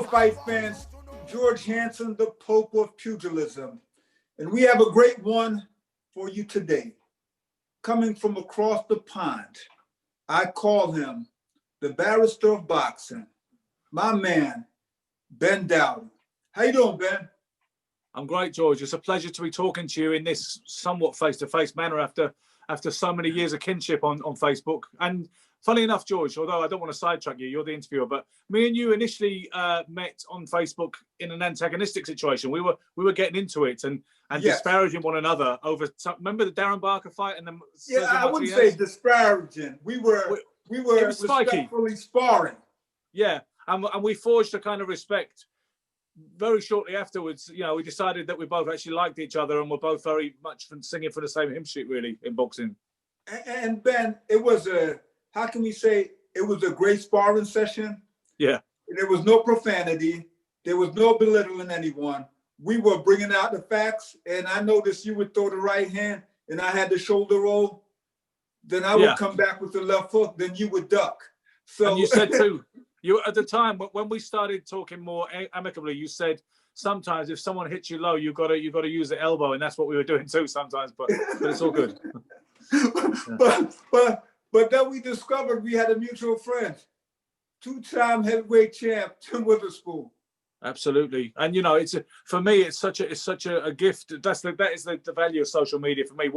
fight fans, George Hansen, the Pope of Pugilism. And we have a great one for you today. Coming from across the pond, I call him the barrister of boxing, my man, Ben Doughty. How you doing, Ben? I'm great, George. It's a pleasure to be talking to you in this somewhat face-to-face manner after so many years of kinship on Facebook. And funny enough, George, although I don't want to sidetrack you, you're the interviewer, but me and you initially met on Facebook in an antagonistic situation. We were getting into it and yes, disparaging one another over. Remember the Darren Barker fight and then I wouldn't say disparaging. We were respectfully sparring. Yeah, and we forged a kind of respect. Very shortly afterwards, you know, we decided that we both actually liked each other and were both very much singing for the same hymn sheet, really, in boxing. And Ben, it was a great sparring session. Yeah. There was no profanity. There was no belittling anyone. We were bringing out the facts, and I noticed you would throw the right hand, and I had the shoulder roll. Then I would come back with the left hook. Then you would duck. So and you said too. You at the time when we started talking more amicably, you said sometimes if someone hits you low, you got to use the elbow, and that's what we were doing too sometimes. But it's all good. but then we discovered we had a mutual friend, two-time heavyweight champ Tim Witherspoon. Absolutely, and you know, for me, it's such a gift. That is the value of social media for me.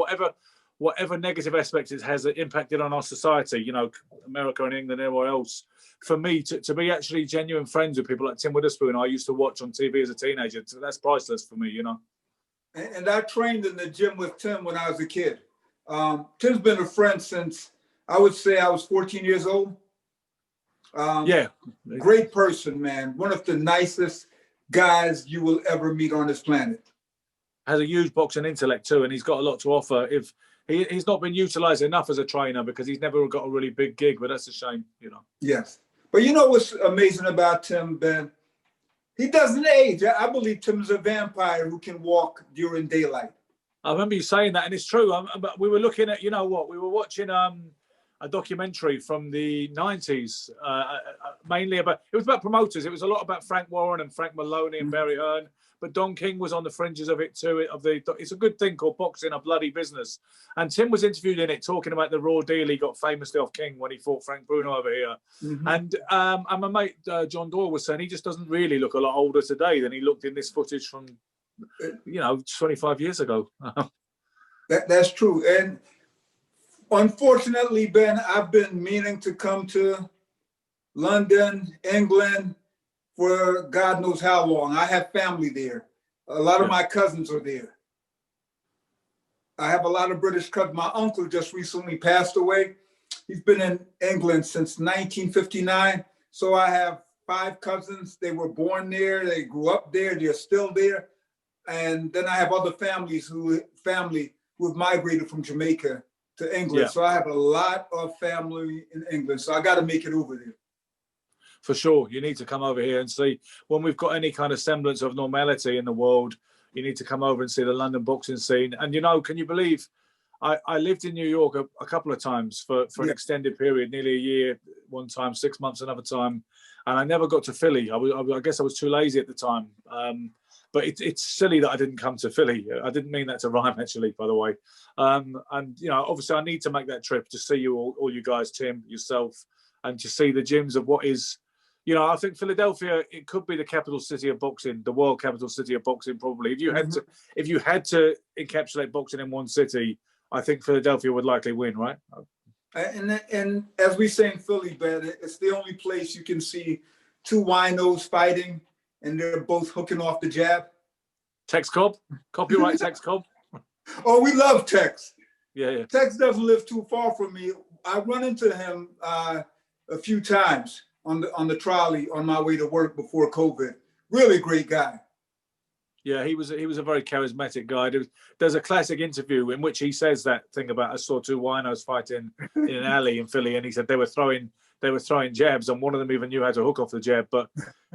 Whatever negative aspects it has impacted on our society, you know, America and England, everywhere else. For me, to be actually genuine friends with people like Tim Witherspoon, I used to watch on TV as a teenager. So that's priceless for me, you know. And I trained in the gym with Tim when I was a kid. Tim's been a friend since I would say I was 14 years old. Great person, man. One of the nicest guys you will ever meet on this planet. Has a huge boxing intellect too, and he's got a lot to offer. If he's not been utilized enough as a trainer because he's never got a really big gig, but that's a shame, you know. Yes. But you know what's amazing about Tim, Ben? He doesn't age. I believe Tim's a vampire who can walk during daylight. I remember you saying that, and it's true. But we were looking at, you know what, we were watching a documentary from the 90s, mainly it was about promoters. It was a lot about Frank Warren and Frank Maloney and Barry Hearn. But Don King was on the fringes of it too. It's a good thing called Boxing, a Bloody Business. And Tim was interviewed in it, talking about the raw deal he got famously off King when he fought Frank Bruno over here. Mm-hmm. And my mate John Doyle was saying he just doesn't really look a lot older today than he looked in this footage from, 25 years ago. That's true. And unfortunately, Ben, I've been meaning to come to London, England, for God knows how long. I have family there. A lot of my cousins are there. I have a lot of British cousins. My uncle just recently passed away. He's been in England since 1959. So I have 5 cousins. They were born there. They grew up there. They're still there. And then I have other families who have migrated from Jamaica to England. Yeah. So I have a lot of family in England. So I got to make it over there. For sure, you need to come over here and see when we've got any kind of semblance of normality in the world. You need to come over and see the London boxing scene. And, you know, can you believe I lived in New York a couple of times for an extended period, nearly a year, one time, 6 months, another time. And I never got to Philly. I guess I was too lazy at the time. But it's silly that I didn't come to Philly. I didn't mean that to rhyme, actually, by the way. And, you know, obviously I need to make that trip to see you all you guys, Tim, yourself, and to see the gyms of what is... You know, I think Philadelphia, it could be the capital city of boxing, the world capital city of boxing, probably. If you had to encapsulate boxing in one city, I think Philadelphia would likely win, right? And as we say in Philly, Ben, it's the only place you can see 2 winos fighting, and they're both hooking off the jab. Tex Cobb, copyright Tex Cobb. Oh, we love Tex. Yeah. Tex doesn't live too far from me. I run into him a few times on the trolley on my way to work before COVID. Really great guy. Yeah, he was a very charismatic guy. There's a classic interview in which he says that thing about I saw 2 winos fighting in an alley in Philly, and he said they were throwing jabs, and one of them even knew how to hook off the jab. But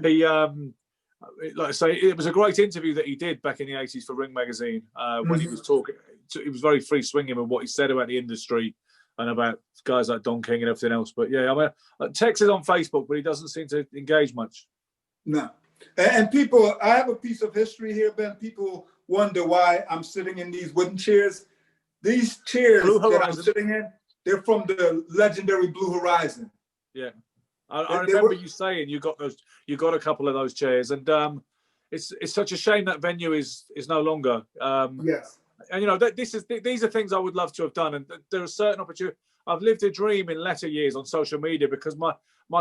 he, like I say, it was a great interview that he did back in the 80s for Ring magazine when he was talking. He was very free swinging with what he said about the industry and about guys like Don King and everything else. But yeah, I mean, Tex is on Facebook, but he doesn't seem to engage much. No. And people, I have a piece of history here, Ben. People wonder why I'm sitting in these wooden chairs. These chairs that I'm sitting in, they're from the legendary Blue Horizon. Yeah, I remember you saying you got those. You got a couple of those chairs, and it's such a shame that venue is no longer. Yes. And you know, these are things I would love to have done, and there are certain opportunities. I've lived a dream in latter years on social media because my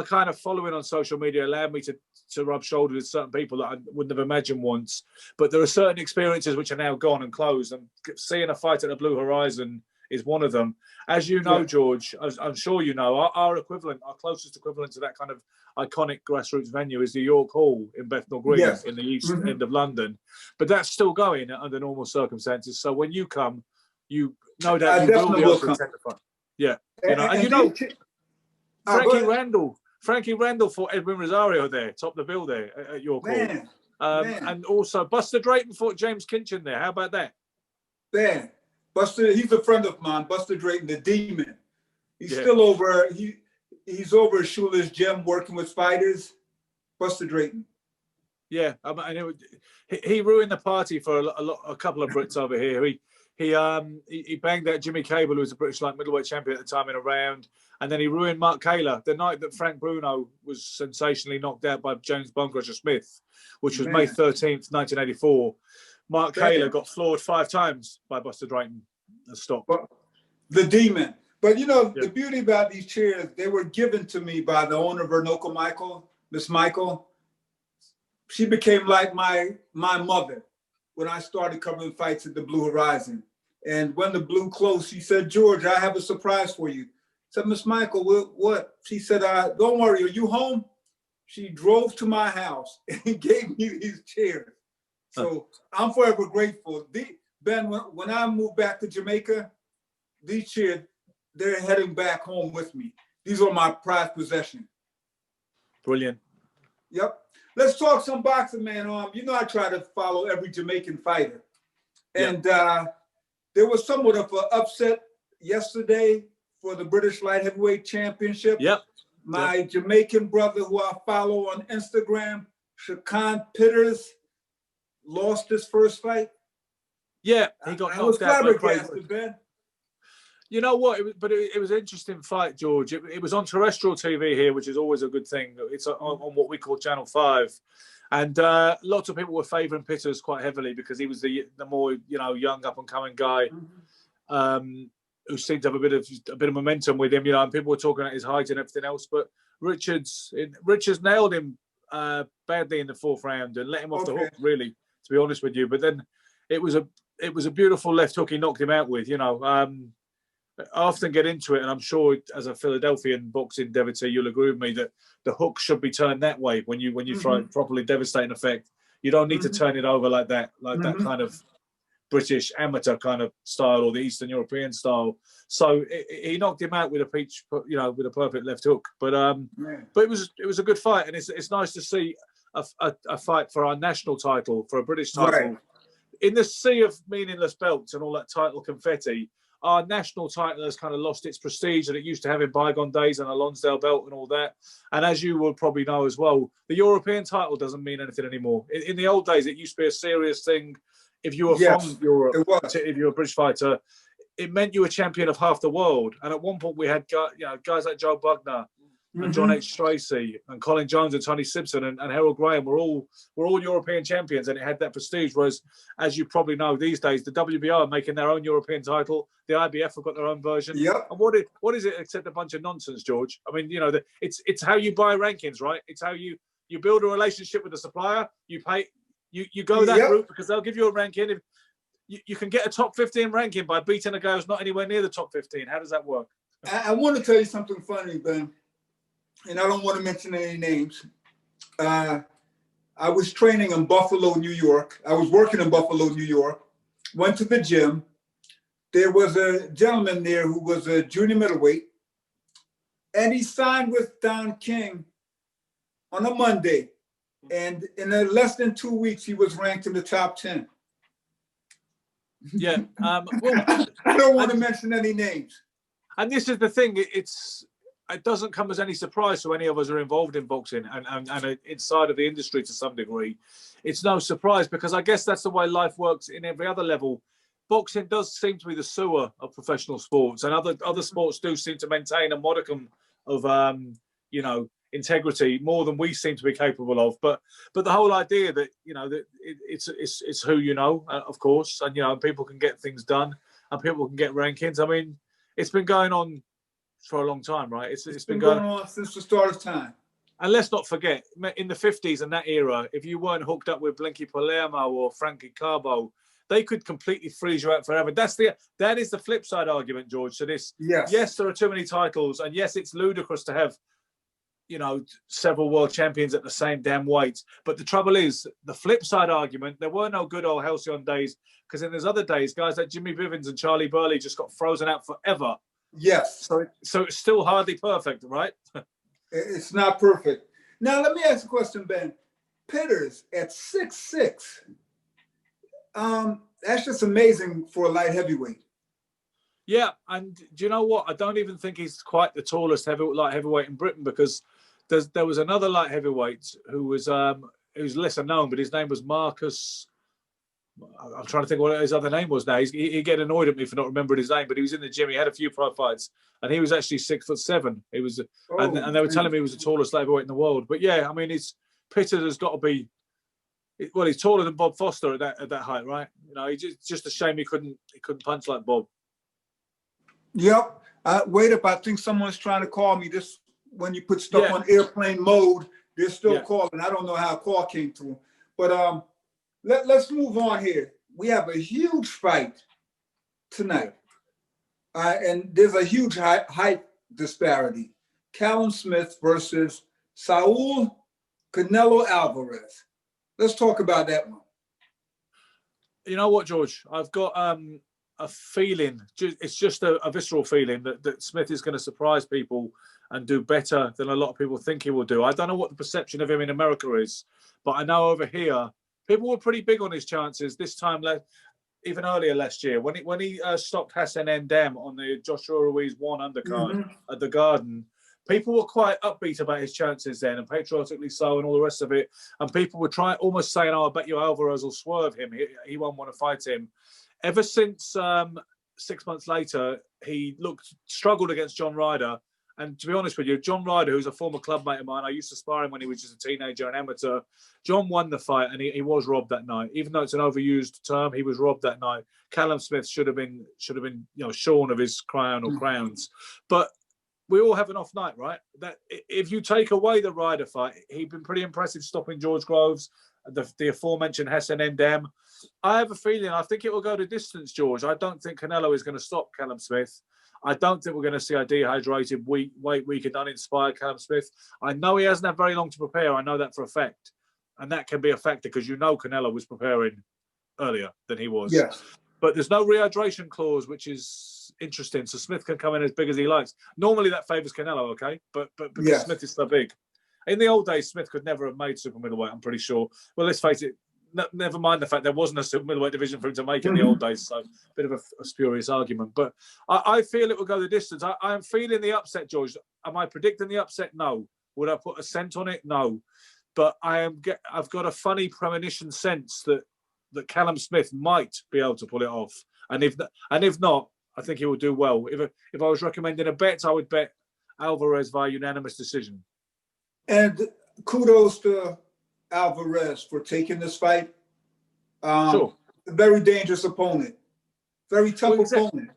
kind of following on social media allowed me to rub shoulders with certain people that I wouldn't have imagined once. But there are certain experiences which are now gone and closed, and seeing a fight at the Blue Horizon is one of them. As you know, George, as I'm sure you know, our equivalent, our closest equivalent to that kind of iconic grassroots venue is the York Hall in Bethnal Green in the east end of London. But that's still going under normal circumstances. So when you come, you know that you will be able to attend the fight. Yeah, you know, and you know, Frankie Randall fought Edwin Rosario there, top the bill there at York Hall. And also Buster Drayton fought James Kinchin there. How about that? Man, Buster, he's a friend of mine, Buster Drayton, the Demon. He's still over, he's over at Schuler's Gym working with fighters. Buster Drayton. Yeah, and he ruined the party for a couple of Brits over here. He banged out Jimmy Cable, who was a British light middleweight champion at the time in a round, and then he ruined Mark Kaler the night that Frank Bruno was sensationally knocked out by James Bonecrusher Smith, which was May 13th, 1984. Mark Kaler got floored 5 times by Buster Drayton. Stop. The Demon. But you know, the beauty about these chairs, they were given to me by the owner of Vernoka Michael, Miss Michael. She became like my mother when I started covering fights at the Blue Horizon. And when the Blue closed, she said, George, I have a surprise for you. I said, Miss Michael, what? She said, don't worry, are you home? She drove to my house and gave me these chairs. So I'm forever grateful. Ben, when I moved back to Jamaica, these chairs, they're heading back home with me. These are my prized possession. Brilliant. Yep. Let's talk some boxing, man. You know, I try to follow every Jamaican fighter. And there was somewhat of an upset yesterday for the British Light Heavyweight Championship. Yep. My Jamaican brother, who I follow on Instagram, Shakan Pitters, lost his first fight. Yeah, he got knocked out by flabbergasted, Ben. You know what? It was an interesting fight, George. It was on terrestrial TV here, which is always a good thing. It's on what we call Channel 5. And lots of people were favouring Pitters quite heavily because he was the more, you know, young up-and-coming guy who seemed to have a bit of momentum with him, you know, and people were talking about his height and everything else. But Richards nailed him badly in the 4th round and let him off the hook, really, to be honest with you. But then it was a beautiful left hook he knocked him out with, you know. I often get into it, and I'm sure as a Philadelphian boxing devotee, you'll agree with me that the hook should be turned that way when you throw it properly devastating effect. You don't need to turn it over like that that kind of British amateur kind of style or the Eastern European style. So he knocked him out with a perfect left hook. But it was a good fight, and it's nice to see a fight for our national title, for a British title, in the sea of meaningless belts and all that title confetti. Our national title has kind of lost its prestige that it used to have in bygone days, and a Lonsdale belt and all that. And as you will probably know as well, the European title doesn't mean anything anymore. In the old days, it used to be a serious thing. If you were from Europe, if you were a British fighter, it meant you were champion of half the world. And at one point, we had guys like Joe Bugner and John H. Tracy and Colin Jones and Tony Simpson and Harold Graham were all European champions, and it had that prestige. Whereas, as you probably know, these days the WBO are making their own European title. The IBF have got their own version. Yep. And what is it except a bunch of nonsense, George? I mean, you know, it's how you buy rankings, right? It's how you build a relationship with the supplier. You pay, you go that route because they'll give you a ranking. If you can get a top 15 ranking by beating a guy who's not anywhere near the top 15. How does that work? I want to tell you something funny, Ben. And I don't want to mention any names. I was training in Buffalo, New York. I was working in Buffalo, New York. Went to the gym. There was a gentleman there who was a junior middleweight. And he signed with Don King on a Monday. And in less than 2 weeks, he was ranked in the top 10. Yeah. Well, I don't want to mention any names. And this is the thing. it doesn't come as any surprise to any of us who are involved in boxing and inside of the industry to some degree. It's no surprise because I guess that's the way life works in every other level. Boxing does seem to be the sewer of professional sports, and other sports do seem to maintain a modicum of integrity more than we seem to be capable of. But the whole idea that that it's who you know, of course, and people can get things done and people can get rankings. I mean, it's been going on for a long time, right? It's been going on since the start of time. And let's not forget, in the 50s and that era, if you weren't hooked up with Blinky Palermo or Frankie Carbo, they could completely freeze you out forever. That is the flip side argument, George, to this. Yes, there are too many titles, and yes, it's ludicrous to have, several world champions at the same damn weight. But the trouble is, the flip side argument, there were no good old halcyon days, because in those other days, guys like Jimmy Bivens and Charlie Burley just got frozen out forever. Yes. So it's still hardly perfect, right? It's not perfect. Now, let me ask a question, Ben. Pitters at 6'6". That's just amazing for a light heavyweight. Yeah, and do you know what? I don't even think he's quite the tallest light heavyweight in Britain, because there was another light heavyweight who's lesser known, but his name was Marcus. I'm trying to think what his other name was now. He get annoyed at me for not remembering his name, but he was in the gym. He had a few pro fights, and he was actually 6'7". He was, and they were telling me he was the tallest light heavyweight in the world. But yeah, I mean, Pitter has got to be. Well, he's taller than Bob Foster at that height, right? Just a shame he couldn't punch like Bob. Yep. Wait up. I think someone's trying to call me. This when you put stuff on airplane mode, they're still calling. I don't know how a call came through, but let's move on here. We have a huge fight tonight, and there's a huge height disparity. Callum Smith versus Saul Canelo Alvarez. Let's talk about that one. You know what, George? I've got a feeling. It's just a visceral feeling that Smith is going to surprise people and do better than a lot of people think he will do. I don't know what the perception of him in America is, but I know over here people were pretty big on his chances this time, even earlier last year when he stopped Hassan Ndam on the Joshua Ruiz 1 undercard at the Garden. People were quite upbeat about his chances then, and patriotically so, and all the rest of it. And people were almost saying, "Oh, I bet you Alvarez will swerve him. He won't want to fight him." Ever since 6 months later, he struggled against John Ryder. And to be honest with you, John Ryder, who's a former clubmate of mine, I used to spar him when he was just a teenager and amateur. John won the fight, and he was robbed that night. Even though it's an overused term, he was robbed that night. Callum Smith should have been shorn of his crown or crowns, but. We all have an off night, right? That if you take away the Ryder fight, he'd been pretty impressive stopping George Groves, the aforementioned Hassan Ndam. I have a feeling, I think it will go to distance, George. I don't think Canelo is going to stop Callum Smith. I don't think we're going to see a dehydrated, weak and uninspired Callum Smith. I know he hasn't had very long to prepare. I know that for a fact. And that can be a factor because Canelo was preparing earlier than he was. Yes. But there's no rehydration clause, which is interesting. So Smith can come in as big as he likes. Normally that favours Canelo, okay? But because Smith is so big. In the old days, Smith could never have made super middleweight, I'm pretty sure. Well, let's face it, never mind the fact there wasn't a super middleweight division for him to make in the old days. So a bit of a spurious argument. But I feel it will go the distance. I'm feeling the upset, George. Am I predicting the upset? No. Would I put a cent on it? No. But I've got a funny premonition sense that Callum Smith might be able to pull it off, and if not, I think he will do well. If I was recommending a bet, I would bet Alvarez via unanimous decision. And kudos to Alvarez for taking this fight. Sure. A very dangerous opponent, very tough opponent.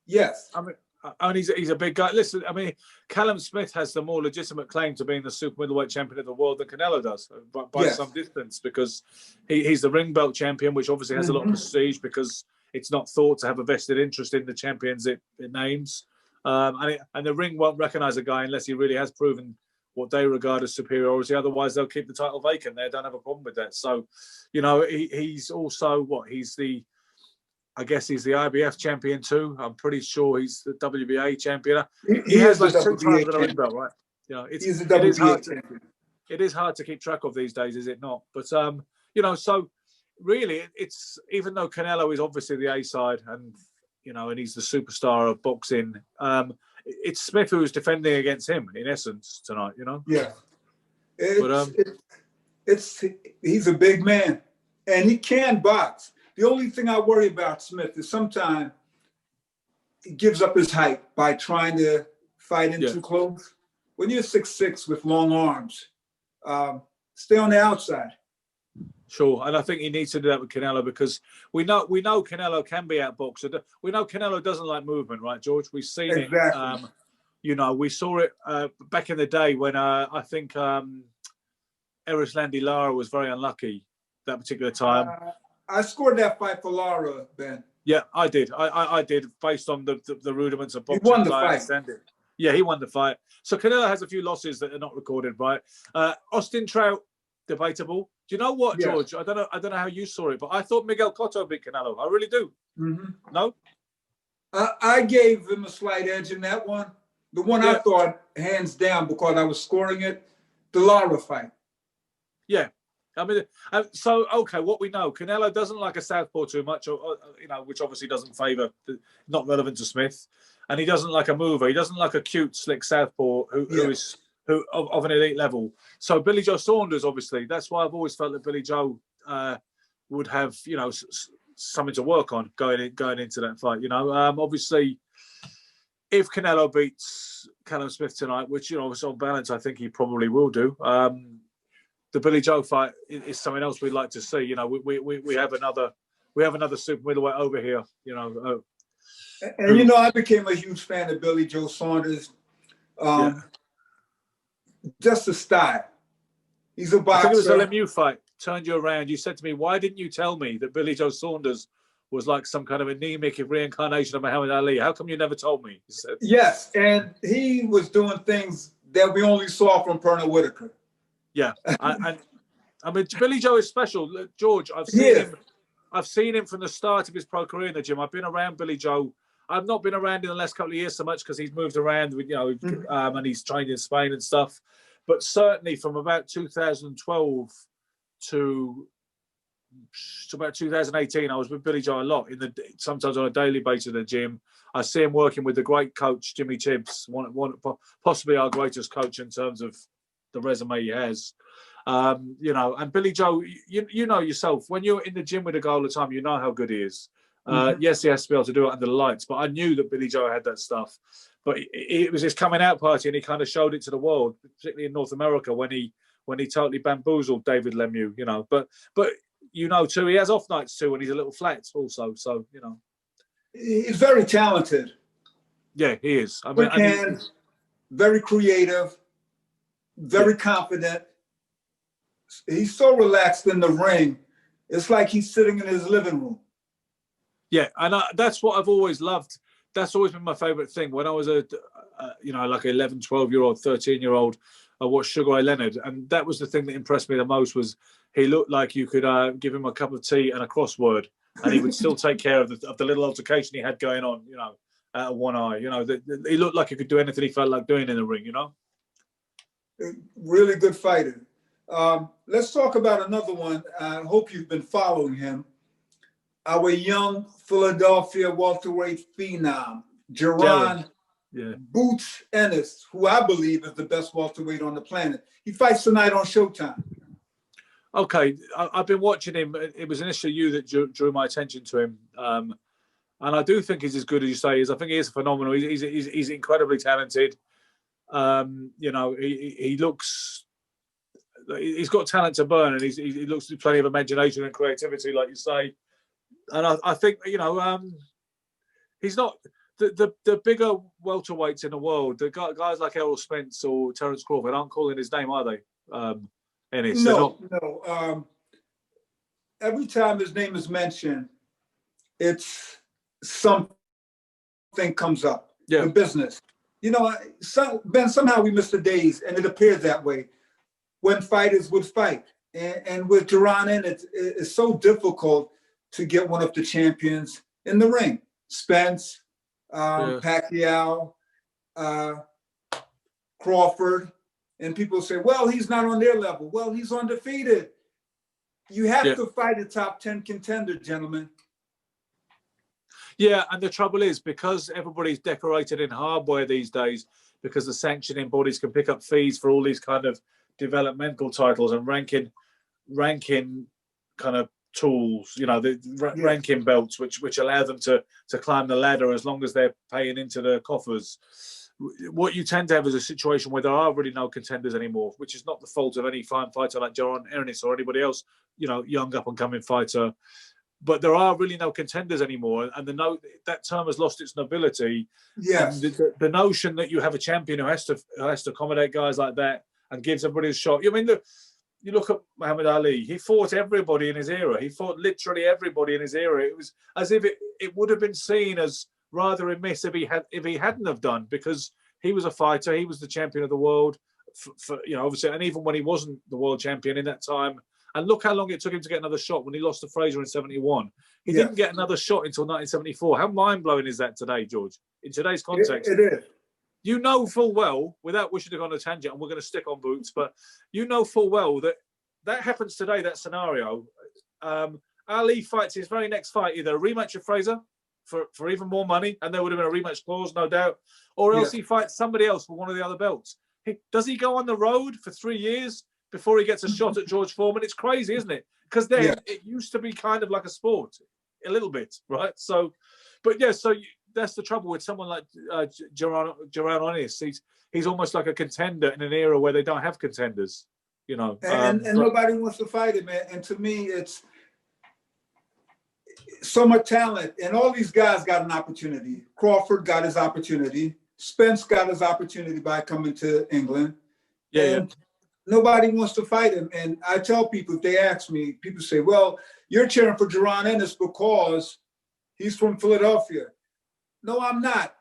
Yes. I mean, and he's a big guy. Listen, I mean, Callum Smith has the more legitimate claim to being the super middleweight champion of the world than Canelo does, by some distance, because he's the ring belt champion, which obviously has a lot of prestige because it's not thought to have a vested interest in the champions it names. And the ring won't recognise a guy unless he really has proven what they regard as superiority. Otherwise, they'll keep the title vacant. They don't have a problem with that. So, he's also I guess he's the IBF champion too. I'm pretty sure he's the WBA champion. He has those 2 times with a ring belt, right? He's the WBA champion. It is hard to keep track of these days, is it not? But so really, it's even though Canelo is obviously the A side and and he's the superstar of boxing. it's Smith who's defending against him in essence tonight. You know. Yeah. But He's a big man, and he can box. The only thing I worry about Smith is sometimes he gives up his height by trying to fight in too close. When you're 6'6" with long arms, stay on the outside. Sure, and I think he needs to do that with Canelo because we know Canelo can be outboxed. We know Canelo doesn't like movement, right, George? We've seen it. You know, we saw it back in the day when I think Erislandy Lara was very unlucky that particular time. I scored that fight for Lara, Ben. Yeah, I did. I did, based on the rudiments of boxing. He won the fight. Yeah, he won the fight. So Canelo has a few losses that are not recorded, right? Austin Trout, debatable. Do you know what, George? I don't know how you saw it, but I thought Miguel Cotto beat Canelo. I really do. Mm-hmm. No? I gave him a slight edge in that one. The one I thought, hands down, because I was scoring it, the Lara fight. Yeah. I mean, so, okay, what we know, Canelo doesn't like a southpaw too much, or you know, which obviously doesn't favour, not relevant to Smith. And he doesn't like a mover. He doesn't like a cute, slick southpaw who is of an elite level. So Billy Joe Saunders, obviously, that's why I've always felt that Billy Joe would have, you know, something to work on going into that fight. You know, obviously, if Canelo beats Callum Smith tonight, which, you know, obviously on balance, I think he probably will do. The Billy Joe fight is something else we'd like to see. You know, we have another super middleweight over here. You know, and you know, I became a huge fan of Billy Joe Saunders. Just the style. He's a boxer. I think it was a LMU fight. Turned you around. You said to me, "Why didn't you tell me that Billy Joe Saunders was like some kind of anemic reincarnation of Muhammad Ali? How come you never told me?" He said. Yes, and he was doing things that we only saw from Pernell Whitaker. Yeah, and I mean, Billy Joe is special. George, I've seen him from the start of his pro career in the gym. I've been around Billy Joe. I've not been around in the last couple of years so much because he's moved around, with, you know, and he's trained in Spain and stuff. But certainly from about 2012 to about 2018, I was with Billy Joe a lot, sometimes on a daily basis in the gym. I see him working with the great coach, Jimmy Tibbs, possibly our greatest coach in terms of the resume he has. You know, and Billy Joe, you know yourself, when you're in the gym with a guy all the time, you know how good he is. Yes, he has to be able to do it under the lights, but I knew that Billy Joe had that stuff. But it was his coming out party, and he kind of showed it to the world, particularly in North America, when he totally bamboozled David Lemieux. You know, but you know too, he has off nights too, and he's a little flat also. So you know, he's very talented. Yeah, he is. I mean, very creative, very confident. He's so relaxed in the ring. It's like he's sitting in his living room. Yeah, and that's what I've always loved. That's always been my favorite thing. When I was you know, like an 11, 12-year-old, 13-year-old, I watched Sugar Ray Leonard, and that was the thing that impressed me the most. Was he looked like you could give him a cup of tea and a crossword, and he would still take care of the little altercation he had going on. You know, out of one eye. You know, he looked like he could do anything he felt like doing in the ring. You know, really good fighter. Let's talk about another one. I hope you've been following him. Our young Philadelphia welterweight phenom, Jaron Boots Ennis, who I believe is the best welterweight on the planet. He fights tonight on Showtime. Okay, I've been watching him. It was initially you that drew my attention to him, and I do think he's as good as you say. I think he is phenomenal. He's incredibly talented. You know, he looks. He's got talent to burn, and he looks with plenty of imagination and creativity, like you say. And I think, you know, he's not the bigger welterweights in the world. The guys like Errol Spence or Terence Crawford aren't calling his name, are they? Ennis? No. Every time his name is mentioned, it's something comes up. Yeah. The business. You know, Ben, somehow we miss the days, and it appears that way, when fighters would fight. And with Jaron Ennis, it's so difficult to get one of the champions in the ring. Spence, Pacquiao, Crawford, and people say, well, he's not on their level. Well, he's undefeated. You have to fight a top 10 contender, gentlemen. Yeah, and the trouble is, because everybody's decorated in hardware these days, because the sanctioning bodies can pick up fees for all these kind of developmental titles and ranking kind of tools, you know, the ranking belts, which allow them to climb the ladder as long as they're paying into the coffers. What you tend to have is a situation where there are really no contenders anymore, which is not the fault of any fine fighter like Jaron Ennis or anybody else, you know, young up and coming fighter. But there are really no contenders anymore, and that term has lost its nobility. Yes. And the notion that you have a champion who has to accommodate guys like that and gives everybody a shot. I mean, you look at Muhammad Ali. He fought everybody in his era. He fought literally everybody in his era. It was as if it would have been seen as rather amiss if he hadn't have done, because he was a fighter. He was the champion of the world, for you know, obviously, and even when he wasn't the world champion in that time. And look how long it took him to get another shot when he lost to Fraser in 71. He didn't get another shot until 1974. How mind-blowing is that today, George? In today's context. It is. You know full well, without wishing to go on a tangent, and we're going to stick on Boots, but you know full well that happens today, that scenario. Ali fights his very next fight, either a rematch with Fraser for even more money, and there would have been a rematch clause, no doubt, or else he fights somebody else for one of the other belts. Does he go on the road for 3 years before he gets a shot at George Foreman? It's crazy, isn't it? Because then it used to be kind of like a sport, a little bit, right? So, but yeah, that's the trouble with someone like Jaron Ennis. He's almost like a contender in an era where they don't have contenders, you know. And nobody wants to fight him, man. And to me, it's so much talent, and all these guys got an opportunity. Crawford got his opportunity. Spence got his opportunity by coming to England. Nobody wants to fight him. And I tell people, if they ask me, people say, well, you're cheering for Jaron Ennis because he's from Philadelphia. No, I'm not.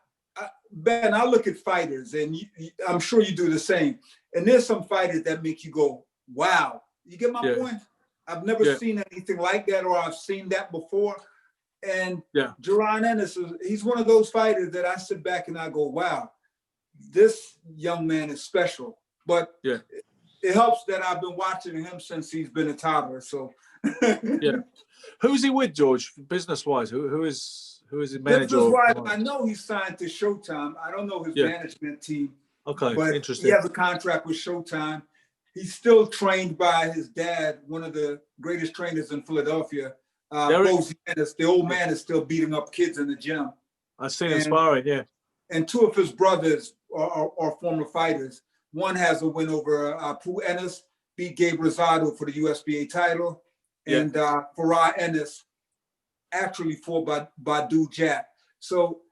Ben, I look at fighters, and I'm sure you do the same. And there's some fighters that make you go, wow. You get my point? I've never seen anything like that, or I've seen that before. And Jaron Ennis, he's one of those fighters that I sit back and I go, wow, this young man is special. But it helps that I've been watching him since he's been a toddler. So who's he with, George, business-wise? Who is his manager? Business-wise, I know he's signed to Showtime. I don't know his management team. Okay, but interesting. He has a contract with Showtime. He's still trained by his dad, one of the greatest trainers in Philadelphia. Rosie Ennis, the old man, is still beating up kids in the gym. I've seen him sparring, And two of his brothers are former fighters. One has a win over Pooh Ennis, beat Gabe Rosado for the USBA title. And Farah Ennis actually fought by Badu Jack. So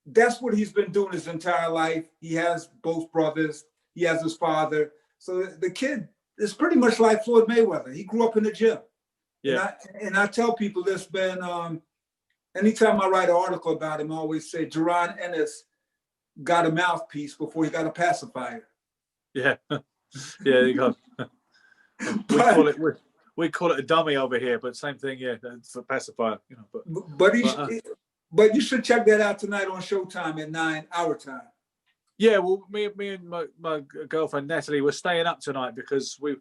that's what he's been doing his entire life. He has both brothers. He has his father. So the kid is pretty much like Floyd Mayweather. He grew up in the gym. And I tell people this, Ben, anytime I write an article about him, I always say Jaron Ennis got a mouthpiece before he got a pacifier. There you go. we call it a dummy over here, but same thing, for pacifier. You know, but you should check that out tonight on Showtime at 9 our time. Yeah, well, me and my girlfriend Natalie were staying up tonight because we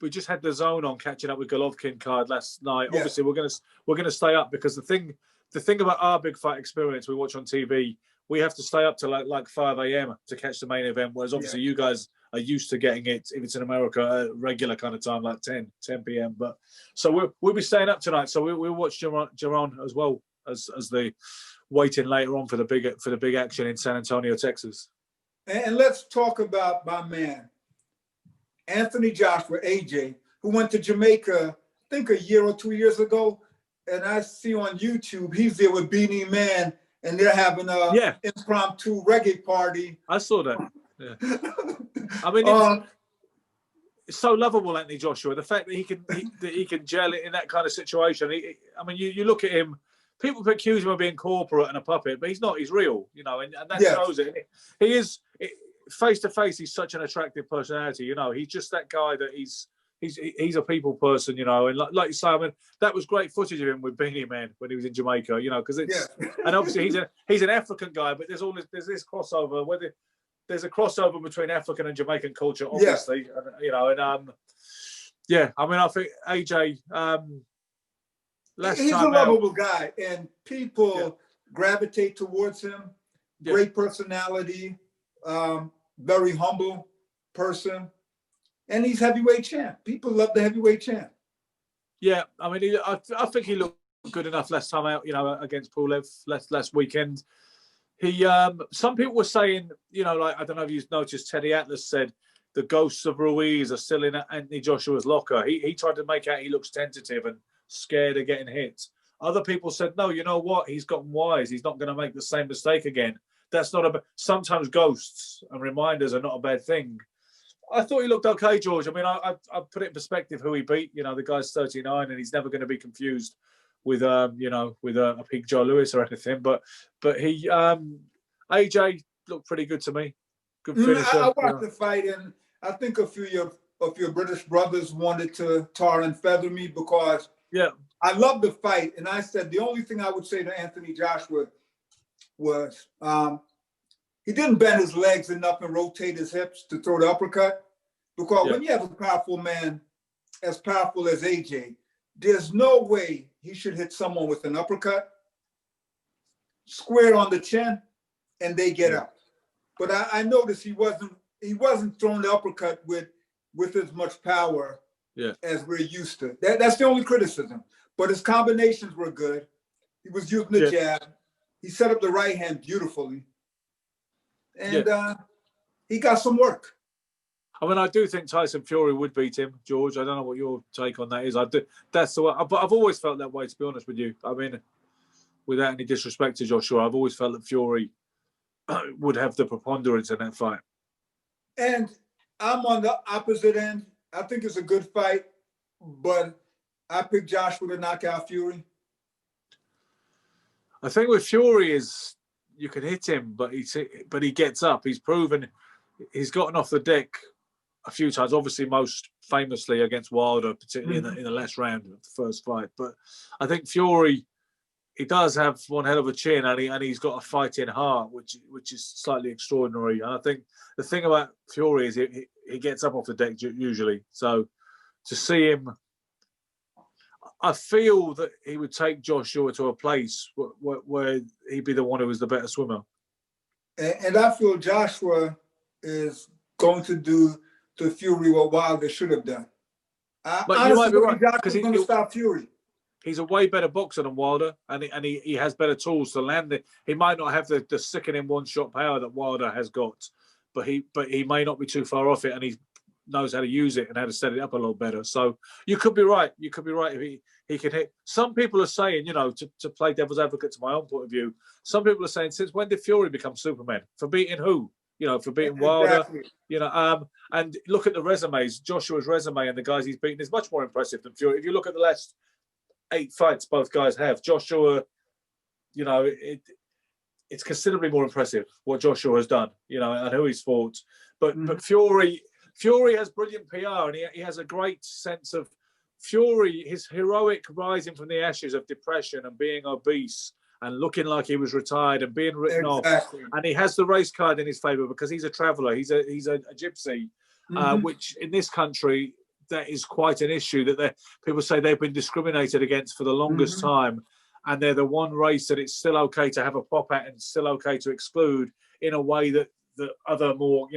just had the Zone on catching up with Golovkin card last night. Yeah. Obviously, we're gonna stay up because the thing about our big fight experience we watch on TV, we have to stay up till like 5 a.m. to catch the main event. Whereas obviously you guys are used to getting it if it's in America a regular kind of time, like 10 p.m. But so we'll be staying up tonight. So we'll watch Jaron as well as the waiting later on for the big action in San Antonio, Texas. And let's talk about my man, Anthony Joshua, AJ, who went to Jamaica, I think a year or 2 years ago. And I see on YouTube, he's there with Beanie Man, and they're having a impromptu reggae party. I saw that. Yeah. I mean, it's so lovable, Anthony Joshua. The fact that he can gel it in that kind of situation. I mean, you look at him. People accuse him of being corporate and a puppet, but he's not. He's real, you know, and that shows it. He is face to face. He's such an attractive personality, you know. He's just that guy that he's a people person, you know. And like you say, I mean, that was great footage of him with Beanie Man when he was in Jamaica, you know, because it's and obviously he's an African guy, but there's this crossover. Whether there's a crossover between African and Jamaican culture, obviously, you know, and I mean, I think AJ. last He's a time out. lovable guy, and people gravitate towards him. Great personality, very humble person, and he's heavyweight champ. People love the heavyweight champ. Yeah, I mean, I think he looked good enough last time out, against Pulev last weekend. He, some people were saying, like, I don't know if you noticed, Teddy Atlas said the ghosts of Ruiz are still in Anthony Joshua's locker. He tried to make out he looks tentative and scared of getting hit. Other people said, no, you know what? He's gotten wise. He's not going to make the same mistake again. That's not sometimes ghosts and reminders are not a bad thing. I thought he looked okay, George. I mean, I put it in perspective who he beat. The guy's 39 and he's never going to be confused with, with a Big Joe Lewis or anything. But he, AJ looked pretty good to me. Good finisher. I watched the fight, and I think a few of your British brothers wanted to tar and feather me because I love the fight. And I said the only thing I would say to Anthony Joshua was he didn't bend his legs enough and rotate his hips to throw the uppercut. Because when you have a powerful man as powerful as AJ, there's no way he should hit someone with an uppercut square on the chin and they get up. But I noticed he wasn't throwing the uppercut with as much power as we're used to. That's the only criticism. But his combinations were good. He was using the jab. He set up the right hand beautifully. And he got some work. I mean, I do think Tyson Fury would beat him, George. I don't know what your take on that is. I do. That's the way. But I've always felt that way, to be honest with you. I mean, without any disrespect to Joshua, I've always felt that Fury would have the preponderance in that fight. And I'm on the opposite end. I think it's a good fight, but I picked Joshua to knock out Fury. I think with Fury is you can hit him, but he gets up. He's proven he's gotten off the deck a few times, obviously most famously against Wilder, particularly in the last round of the first fight. But I think Fury, he does have one hell of a chin, and he's got a fighting heart, which is slightly extraordinary. And I think the thing about Fury is he gets up off the deck usually. So to see him, I feel that he would take Joshua to a place where he'd be the one who was the better swimmer. And I feel Joshua is going to do to Fury what Wilder should have done. But you might be right, because he's going to stop Fury. He's a way better boxer than Wilder, and he has better tools to land it. He might not have the sickening one-shot power that Wilder has got, but he may not be too far off it, and he knows how to use it and how to set it up a lot better. So you could be right. You could be right if he can hit. Some people are saying, to play devil's advocate to my own point of view, some people are saying, since when did Fury become Superman? For beating who? For beating Wilder, and look at the resumes. Joshua's resume and the guys he's beaten is much more impressive than Fury. If you look at the last 8 fights both guys have, Joshua, it's considerably more impressive what Joshua has done, and who he's fought. But Fury has brilliant PR, and he has a great sense of Fury, his heroic rising from the ashes of depression and being obese and looking like he was retired and being written off. And he has the race card in his favour because he's a traveller. He's a gypsy, which in this country, that is quite an issue that people say they've been discriminated against for the longest time. And they're the one race that it's still okay to have a pop at and it's still okay to exclude in a way that other more,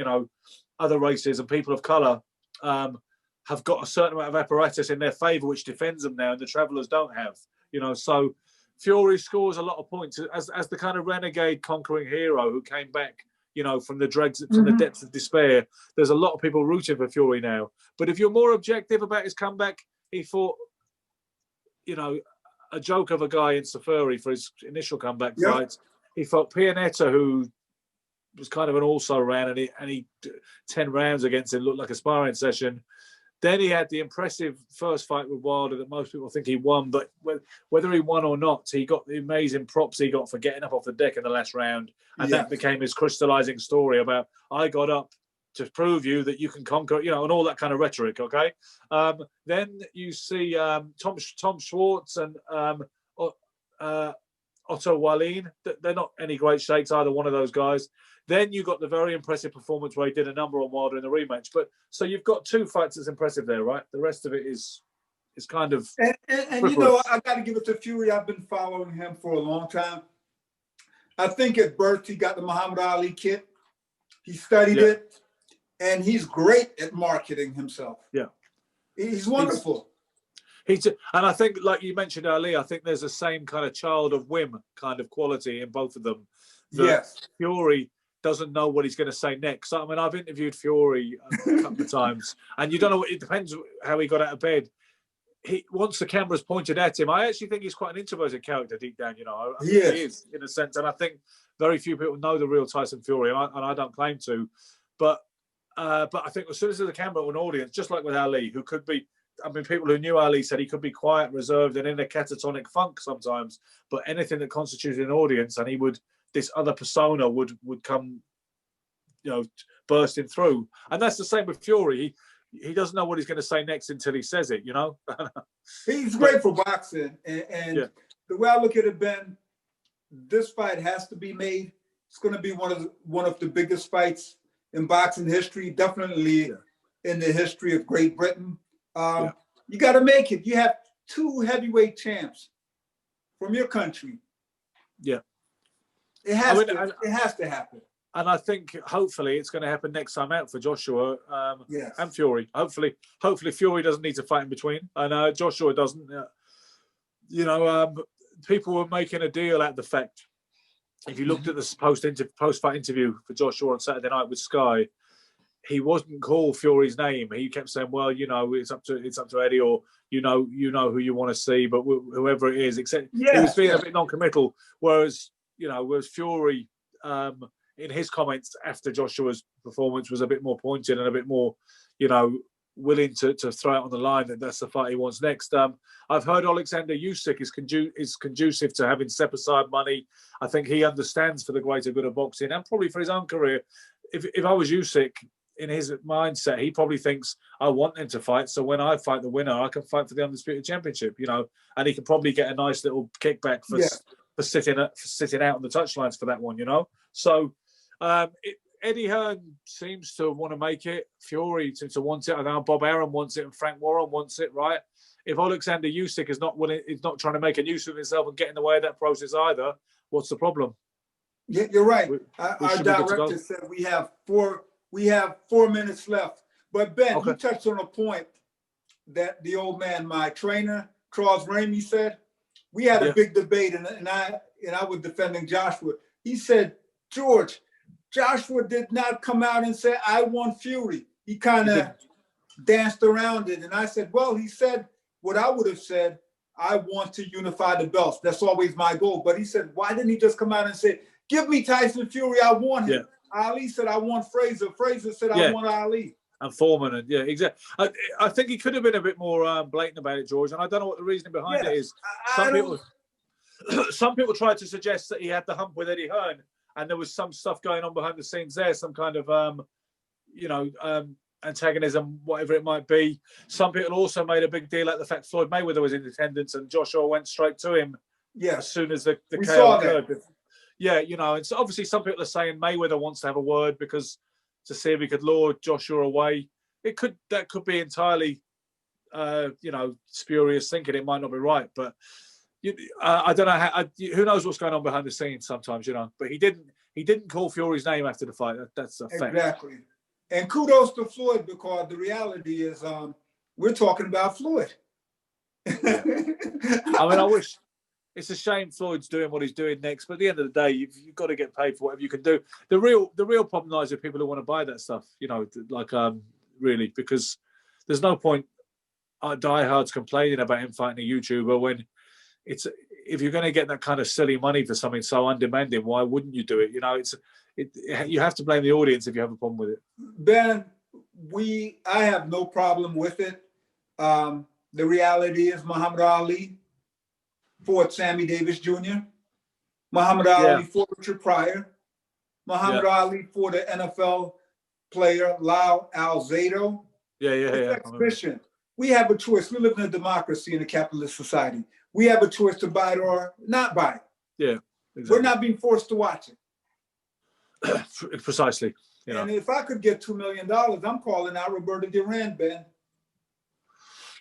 other races and people of colour have got a certain amount of apparatus in their favour which defends them now, and the travellers don't have. So Fury scores a lot of points as the kind of renegade conquering hero who came back, from the dregs, from the depths of despair. There's a lot of people rooting for Fury now. But if you're more objective about his comeback, he fought, a joke of a guy in Safari for his initial comeback fight. He fought Pianetta, who was kind of an also-ran, and he 10 rounds against him looked like a sparring session. Then he had the impressive first fight with Wilder that most people think he won, but whether he won or not, he got the amazing props he got for getting up off the deck in the last round, and that became his crystallizing story about, I got up to prove you that you can conquer, and all that kind of rhetoric, okay? Then you see Tom Schwartz and Otto Wallin. They're not any great shakes, either one of those guys. Then you got the very impressive performance where he did a number on Wilder in the rematch. But so you've got 2 fights that's impressive there, right? The rest of it is it's kind of and you know, I got to give it to Fury. I've been following him for a long time. I think at birth he got the Muhammad Ali kit. He studied it, and he's great at marketing himself. Yeah, he's wonderful. And I think, like you mentioned, Ali, I think there's the same kind of child of whim kind of quality in both of them. Yes. Fury doesn't know what he's going to say next. I mean, I've interviewed Fury a couple of times, and you don't know. It depends how he got out of bed. Once the camera's pointed at him, I actually think he's quite an introverted character deep down. You know, he is in a sense, and I think very few people know the real Tyson Fury, and I don't claim to, but I think as soon as there's a camera or an audience, just like with Ali, who could be. I mean, people who knew Ali said he could be quiet, reserved, and in a catatonic funk sometimes. But anything that constituted an audience, and this other persona would come, you know, bursting through. And that's the same with Fury. He doesn't know what he's going to say next until he says it. You know. He's great for boxing, and the way I look at it, Ben, this fight has to be made. It's going to be one of the biggest fights in boxing history, definitely in the history of Great Britain. You got to make it. You have 2 heavyweight champs from your country. Yeah, it has to happen. And I think hopefully it's going to happen next time out for Joshua and Fury. Hopefully Fury doesn't need to fight in between, and Joshua doesn't. You know, people were making a deal out of the fact. If you looked at the post-fight interview for Joshua on Saturday night with Sky, he wasn't called Fury's name. He kept saying, "Well, you know, it's up to Eddie, or you know who you want to see, but whoever it is." Except he was being a bit non-committal. Whereas Fury, in his comments after Joshua's performance, was a bit more pointed and a bit more, willing to throw it on the line that that's the fight he wants next. I've heard Alexander Usyk is conducive to having step aside money. I think he understands for the greater good of boxing and probably for his own career. If I was Usyk, in his mindset, he probably thinks, I want them to fight, so when I fight the winner, I can fight for the Undisputed Championship, and he can probably get a nice little kickback for sitting out on the touchlines for that one, So Eddie Hearn seems to want to make it. Fury seems to want it. I know Bob Arum wants it and Frank Warren wants it, right? If Alexander Usyk is not trying to make a use of himself and get in the way of that process either, what's the problem? Yeah, you're right. Our director said we have 4 minutes left. But Ben, you touched on a point that the old man, my trainer, Charles Ramey, said. We had a big debate, and I was defending Joshua. He said, George, Joshua did not come out and say, I want Fury. He kind of danced around it. And I said, well, he said what I would have said, I want to unify the belts. That's always my goal. But he said, why didn't he just come out and say, give me Tyson Fury, I want him. Yeah. Ali said, I want Fraser. Fraser said, I want Ali. And Foreman, and exactly. I think he could have been a bit more blatant about it, George. And I don't know what the reasoning behind it is. Some people tried to suggest that he had the hump with Eddie Hearn, and there was some stuff going on behind the scenes there, some kind of, antagonism, whatever it might be. Some people also made a big deal out of the fact Floyd Mayweather was in attendance, and Joshua went straight to him as soon as the KO occurred. Yeah, and so obviously some people are saying Mayweather wants to have a word because to see if he could lure Joshua away. That could be entirely, spurious thinking. It might not be right, but I don't know who knows what's going on behind the scenes sometimes, But he didn't call Fury's name after the fight. That's a fact. Exactly. And kudos to Floyd, because the reality is we're talking about Floyd. I wish. It's a shame Floyd's doing what he's doing next, but at the end of the day, you've got to get paid for whatever you can do. The real problem lies with people who want to buy that stuff, really, because there's no point diehards complaining about him fighting a YouTuber when if you're going to get that kind of silly money for something so undemanding, why wouldn't you do it? You have to blame the audience if you have a problem with it. Ben, I have no problem with it. The reality is Muhammad Ali fought Sammy Davis Jr. Muhammad Ali fought Richard Pryor. Muhammad Ali fought an NFL player, Lyle Alzado. Exhibition. We have a choice. We live in a democracy in a capitalist society. We have a choice to buy it or not buy it. Yeah, exactly. We're not being forced to watch it. Precisely. And if I could get $2 million, I'm calling out Roberto Duran, Ben.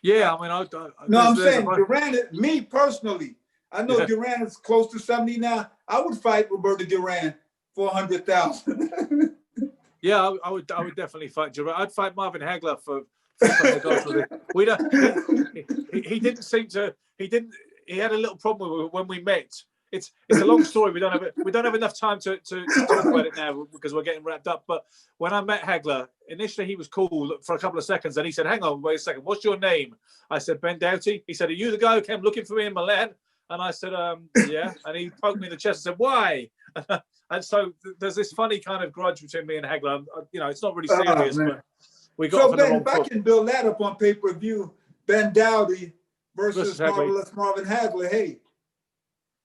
Yeah, I mean, No, I'm there's saying Duran, me personally, I know Yeah. Duran is close to 70 now. I would fight Roberto Duran for 100,000. Yeah, I would definitely fight Duran. I'd fight Marvin Hagler for something to go through this. We don't. He didn't seem to. He didn't. He had a little problem when we met. It's a long story. We don't have enough time to talk about it now because we're getting wrapped up. But when I met Hagler, initially he was cool for a couple of seconds, and he said, "Hang on, wait a second. What's your name?" I said, "Ben Doughty." He said, "Are you the guy who came looking for me in Milan?" And I said, "Yeah." And he poked me in the chest and said, "Why?" And so there's this funny kind of grudge between me and Hagler. You know, it's not really serious, but we got off on the wrong if I foot. can build that up on pay-per-view, Ben Doughty versus Hagler. Marvelous Marvin Hagler, hey.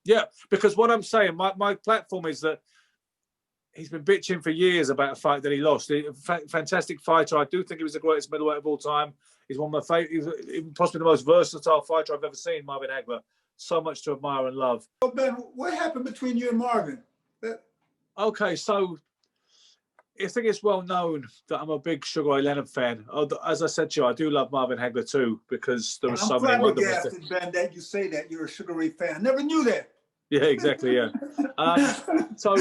Yeah, because what I'm saying, my platform is that he's been bitching for years about a fight that he lost. Fantastic fighter. I do think he was the greatest middleweight of all time. He's one of my favorite, he's possibly the most versatile fighter I've ever seen, Marvin Hagler. So much to admire and love. So Ben, what happened between you and Marvin? Okay, so I think it's well known that I'm a big Sugar Ray Leonard fan. As I said to you, I do love Marvin Hagler too because there are so many wonderful. I'm flabbergasted, Ben, that you say that you're a Sugar Ray fan. I never knew that. Yeah, exactly. Yeah. So,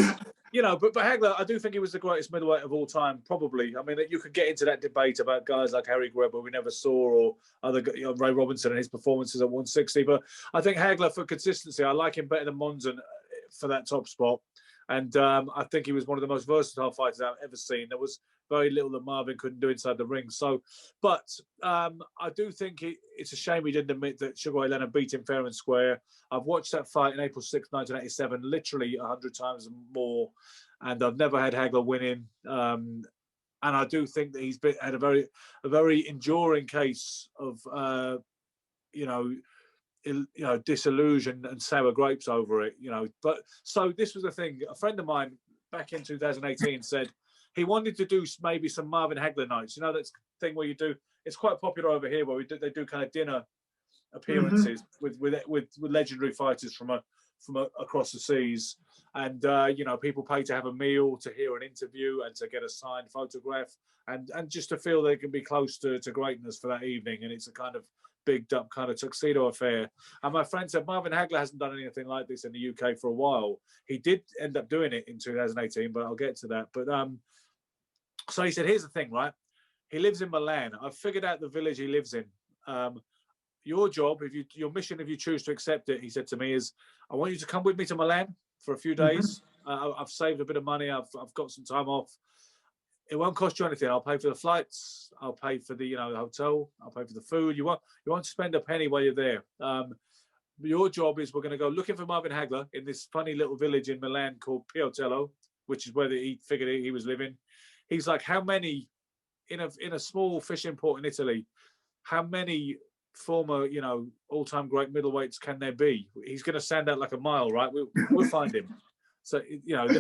you know, but Hagler, I do think he was the greatest middleweight of all time, probably. I mean, you could get into that debate about guys like Harry Grebel we never saw, or other, Ray Robinson and his performances at 160. But I think Hagler, for consistency, I like him better than Monzon for that top spot. And I think he was one of the most versatile fighters I've ever seen. There was very little that Marvin couldn't do inside the ring. So, but I do think it's a shame he didn't admit that Sugar Ray Leonard beat him fair and square. I've watched that fight in April 6, 1987, literally 100 times more. And I've never had Hagler winning. And I do think that he's had a very enduring case of, disillusion and sour grapes over it, But so this was the thing. A friend of mine back in 2018 said he wanted to do maybe some Marvin Hagler nights. That thing where you do. It's quite popular over here where they do kind of dinner appearances with legendary fighters from across the seas, and people pay to have a meal, to hear an interview, and to get a signed photograph, and just to feel they can be close to greatness for that evening. And it's a kind of bigged up kind of tuxedo affair. And my friend said Marvin Hagler hasn't done anything like this in the UK for a while. He did end up doing it in 2018, but I'll get to that. But so he said, here's the thing, right? He lives in Milan. I've figured out the village he lives in. Your job, your mission, if you choose to accept it, he said to me, is I want you to come with me to Milan for a few days. I've saved a bit of money. I've got some time off. It won't cost you anything. I'll pay for the flights. I'll pay for the hotel. I'll pay for the food. You won't spend a penny while you're there. Your job is we're going to go looking for Marvin Hagler in this funny little village in Milan called Piotello, which is where he figured he was living. He's like, how many in a small fishing port in Italy? How many former all-time great middleweights can there be? He's going to stand out like a mile, right? We'll find him. So,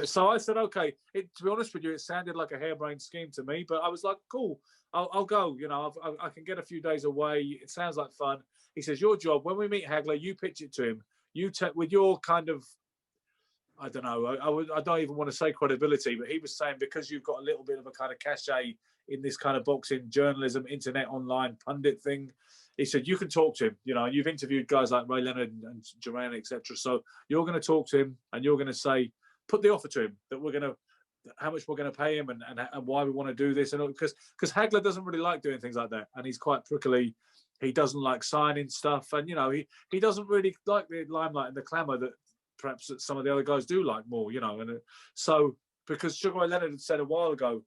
so I said, okay. To be honest with you, it sounded like a harebrained scheme to me, but I was like, cool, I'll go. I can get a few days away. It sounds like fun. He says, your job, when we meet Hagler, you pitch it to him. You with your kind of, I don't know, I don't even want to say credibility, but he was saying because you've got a little bit of a kind of cachet in this kind of boxing, journalism, internet, online pundit thing, he said, you can talk to him. You've interviewed guys like Ray Leonard and Duran, etc. So you're going to talk to him and you're going to say, put the offer to him that how much we're going to pay him and why we want to do this. And because Hagler doesn't really like doing things like that. And he's quite prickly. He doesn't like signing stuff. And, he doesn't really like the limelight and the clamour that perhaps that some of the other guys do like more, And so because Sugar Ray Leonard had said a while ago,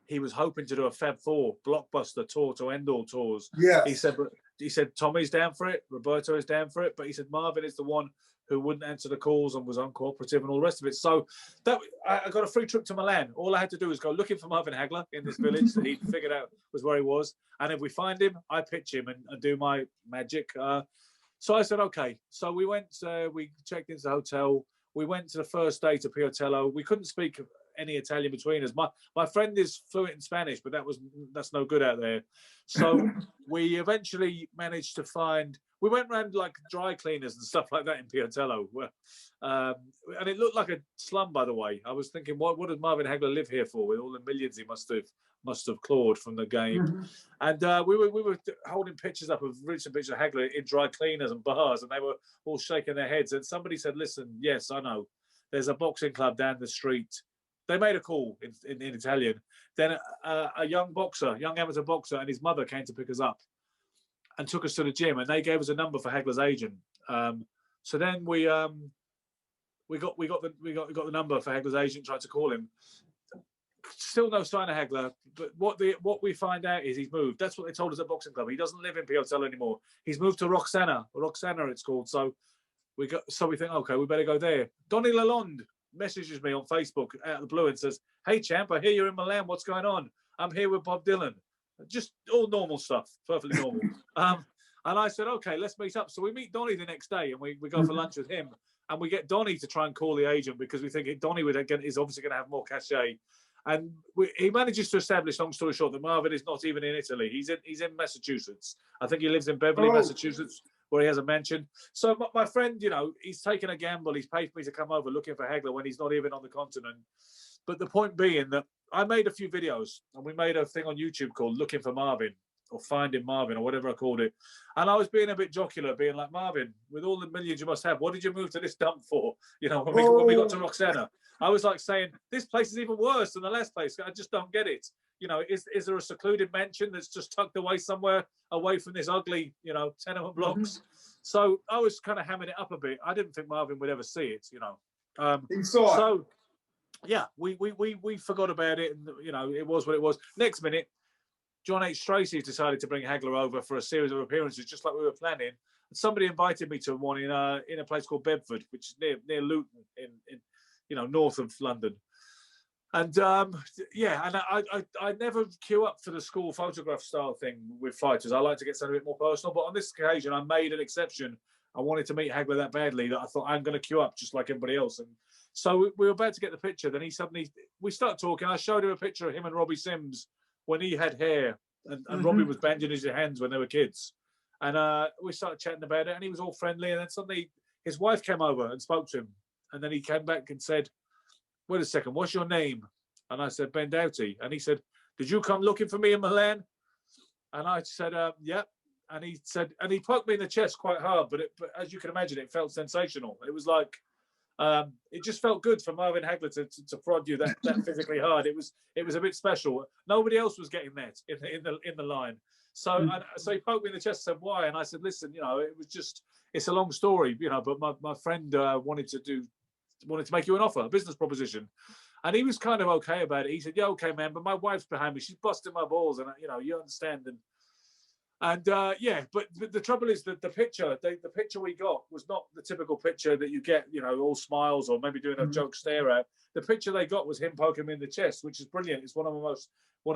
he was hoping to do a Fab Four blockbuster tour to end all tours. Yeah. He said Tommy's down for it, Roberto is down for it, but he said Marvin is the one who wouldn't answer the calls and was uncooperative and all the rest of it. So I got a free trip to Milan. All I had to do was go looking for Marvin Hagler in this village that he'd figured out was where he was. And if we find him, I pitch him and do my magic. So I said, okay. So we went, we checked into the hotel. We went to the first day to Piotello. We couldn't speak any Italian between us. My friend is fluent in Spanish, but that's no good out there. So we eventually managed to find we went around like dry cleaners and stuff like that in Piatello, and it looked like a slum, by the way. I was thinking, what does Marvin Hagler live here for, with all the millions he must have clawed from the game? Mm-hmm. And we were holding pictures up of recent pictures of Hagler in dry cleaners and bars, and they were all shaking their heads. And somebody said, "Listen, yes, I know. There's a boxing club down the street." They made a call in Italian. Then a young amateur boxer, and his mother came to pick us up and took us to the gym, and they gave us a number for Hagler's agent. So then we got the number for Hagler's agent, tried to call him. Still no sign of Hagler. But what we find out is he's moved. That's what they told us at boxing club. He doesn't live in Piatello anymore. He's moved to Roxana, it's called. So we think, okay, we better go there. Donny Lalonde messages me on Facebook out of the blue and says, "Hey champ, I hear you're in Milan. What's going on?" "I'm here with Bob Dylan." Just all normal stuff, perfectly normal. And I said, "Okay, let's meet up." So we meet Donny the next day, and we go for lunch with him, and we get Donny to try and call the agent, because we think Donny is obviously going to have more cachet. And he manages to establish, long story short, that Marvin is not even in Italy. He's in Massachusetts. I think he lives in Beverly, Massachusetts, where he has a mansion. So my friend, he's taken a gamble. He's paid for me to come over looking for Hagler when he's not even on the continent. But the point being that I made a few videos, and we made a thing on YouTube called Looking for Marvin, or Finding Marvin, or whatever I called it. And I was being a bit jocular, being like, "Marvin, with all the millions you must have, what did you move to this dump for?" When we got to Roxana, I was like saying, "This place is even worse than the last place. I just don't get it. Is there a secluded mansion that's just tucked away somewhere away from this ugly, tenement blocks?" Mm-hmm. So I was kind of hamming it up a bit. I didn't think Marvin would ever see it, He saw it. So yeah, we forgot about it, and it was what it was. Next minute, John H. Tracy decided to bring Hagler over for a series of appearances, just like we were planning. And somebody invited me to one in a place called Bedford, which is near Luton, in north of London. And and I never queue up for the school photograph style thing with fighters. I like to get something a bit more personal. But on this occasion, I made an exception. I wanted to meet Hagler that badly that I thought, I'm going to queue up just like everybody else. And so we were about to get the picture. Then we start talking. I showed him a picture of him and Robbie Sims when he had hair, and mm-hmm. Robbie was bandaging his hands when they were kids. And we started chatting about it, and he was all friendly. And then suddenly his wife came over and spoke to him. And then he came back and said, "Wait a second, what's your name?" And I said, "Ben Doughty." And he said, "Did you come looking for me in Milan?" And I said, "Yep." And he said, and he poked me in the chest quite hard, but as you can imagine, it felt sensational. It was like, it just felt good for Marvin Hagler to prod you that physically hard. It was a bit special. Nobody else was getting that in the line. So so he poked me in the chest and said, "Why?" And I said, "Listen, it's a long story, but my friend wanted to make you an offer, a business proposition." And he was kind of okay about it. He said, "Yeah, okay, man, but my wife's behind me. She's busting my balls, and you understand." And but the trouble is that the picture we got was not the typical picture that you get, all smiles or maybe doing a joke stare at. The picture they got was him poking me in the chest, which is brilliant. It's one of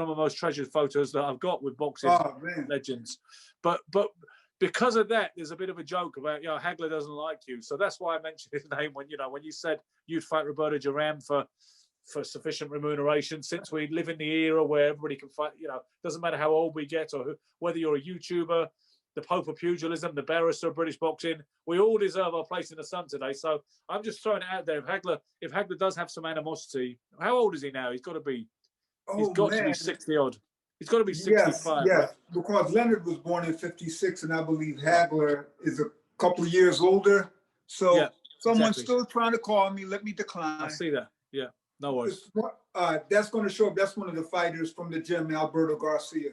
my most treasured photos that I've got with boxing legends. But because of that, there's a bit of a joke about, Hagler doesn't like you. So that's why I mentioned his name when you said you'd fight Roberto Duran for sufficient remuneration, since we live in the era where everybody can fight, doesn't matter how old we get or whether you're a YouTuber, the Pope of Pugilism, the barrister of British boxing, we all deserve our place in the sun today. So I'm just throwing it out there. If Hagler does have some animosity, how old is he now? He's got to be 60 odd. He's got to be 65. Yes, right? Because Leonard was born in 56, and I believe Hagler is a couple of years older. So someone's still trying to call me. Let me decline. I see that. Yeah. No worries. That's going to show up. That's one of the fighters from the gym, Alberto Garcia.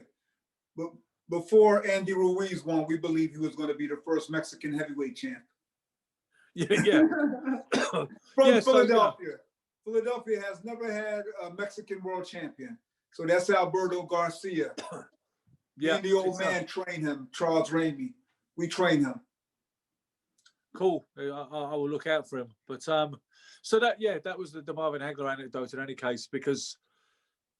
But before Andy Ruiz won, we believe he was going to be the first Mexican heavyweight champ. Yeah. From Philadelphia. Philadelphia has never had a Mexican world champion. So that's Alberto Garcia. And the old man trained him, Charles Ramey. We train him. Cool. I will look out for him. But so that was the Marvin Hagler anecdote in any case, because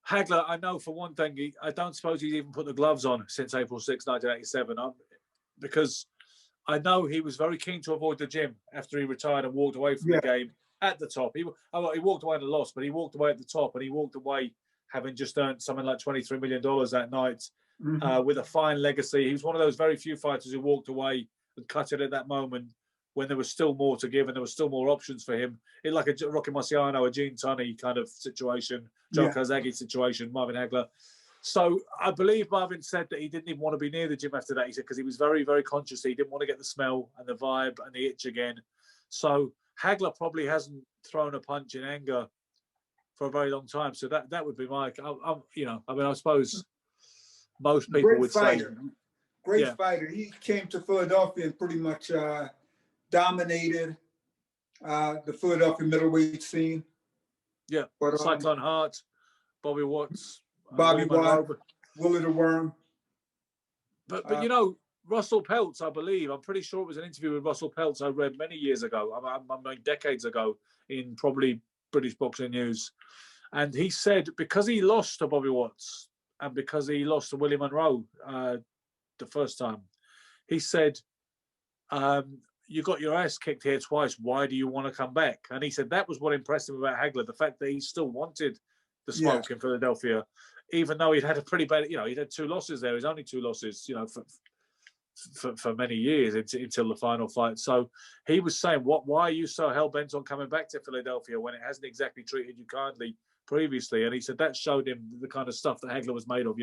Hagler, I know for one thing, I don't suppose he's even put the gloves on since April 6, 1987, because I know he was very keen to avoid the gym after he retired and walked away from the game at the top. He walked away at a loss, but he walked away at the top, and he walked away having just earned something like $23 million that night with a fine legacy. He was one of those very few fighters who walked away and cut it at that moment when there was still more to give and there was still more options for him. It like a Rocky Marciano, a Gene Tunney kind of situation, Joe Kazagi situation, Marvin Hagler. So I believe Marvin said that he didn't even want to be near the gym after that. He said because he was very, very conscious that he didn't want to get the smell and the vibe and the itch again. So Hagler probably hasn't thrown a punch in anger for a very long time. So that would be my, I suppose most people would say. Great fighter. He came to Philadelphia and pretty much dominated the Philadelphia middleweight scene. Yeah, but, Cyclone Hart, Bobby Watts, Bobby Watt, Willie the Worm. But Russell Peltz, I believe, I'm pretty sure it was an interview with Russell Peltz I read many years ago, I mean decades ago, in probably British Boxing News. And he said because he lost to Bobby Watts and because he lost to Willie Monroe the first time, he said, you got your ass kicked here twice. Why do you want to come back? And he said that was what impressed him about Hagler, the fact that he still wanted the smoke in Philadelphia, even though he'd had a pretty bad, he'd had 2 losses there. He's only 2 losses, for many years until the final fight. So he was saying, why are you so hell-bent on coming back to Philadelphia when it hasn't exactly treated you kindly previously? And he said that showed him the kind of stuff that Hagler was made of,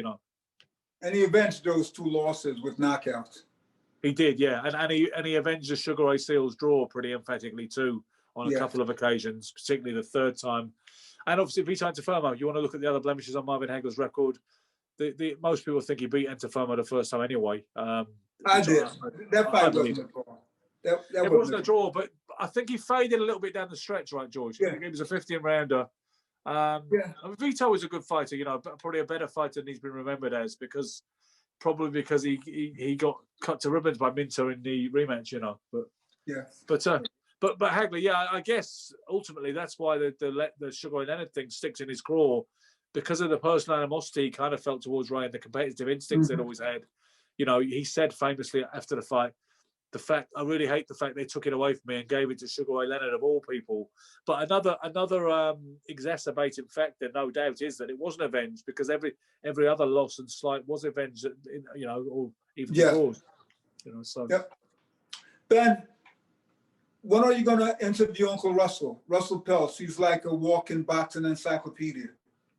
And he avenged those 2 losses with knockouts. He did, yeah. And he avenged the Sugar Ray Seals draw pretty emphatically too on a couple of occasions, particularly the third time. And obviously, Vito Antuofermo, you want to look at the other blemishes on Marvin Hagler's record. Most people think he beat Antuofermo the first time anyway. I did. That fight wasn't a draw. It wasn't a draw, but I think he faded a little bit down the stretch, right, George? Yeah. I think it was a 15-rounder. Vito is a good fighter, probably a better fighter than he's been remembered as because he got cut to ribbons by Minter in the rematch, But Hagler, I guess ultimately that's why the Sugar Ray Leonard thing sticks in his craw because of the personal animosity he kind of felt towards Ray and the competitive instincts they'd always had. He said famously after the fight, I really hate the fact they took it away from me and gave it to Sugar Ray Leonard of all people. But another exacerbating factor, no doubt, is that it wasn't avenged because every other loss and slight was avenged, or even the draws. Ben, when are you going to interview Uncle Russell Peltz? He's like a walking boxing encyclopedia.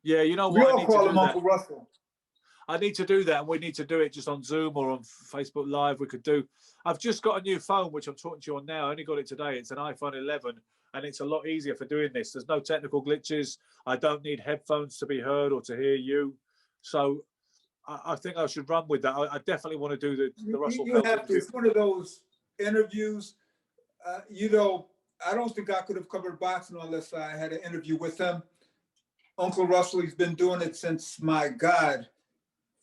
Yeah, you know what? We all call him Uncle Russell. I need to do that, and we need to do it just on Zoom or on Facebook Live. I've just got a new phone, which I'm talking to you on now. I only got it today. It's an iPhone 11, and it's a lot easier for doing this. There's no technical glitches. I don't need headphones to be heard or to hear you. So I think I should run with that. I definitely want to do the Russell Peltz interview. It's one of those interviews. I don't think I could have covered boxing unless I had an interview with him. Uncle Russell, he's been doing it since, my God,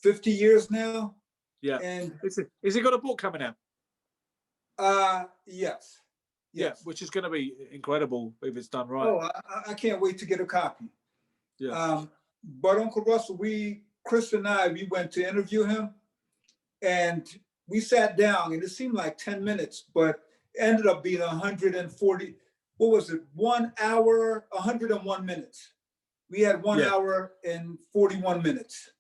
50 years now. Yeah. And is he got a book coming out? Yes. Yeah, which is going to be incredible if it's done right. Oh, I can't wait to get a copy. Yeah. But Uncle Russell, Chris and I, we went to interview him, and we sat down, and it seemed like 10 minutes, but ended up being 140. What was it? 1 hour, 101 minutes. We had 1 hour and 41 minutes.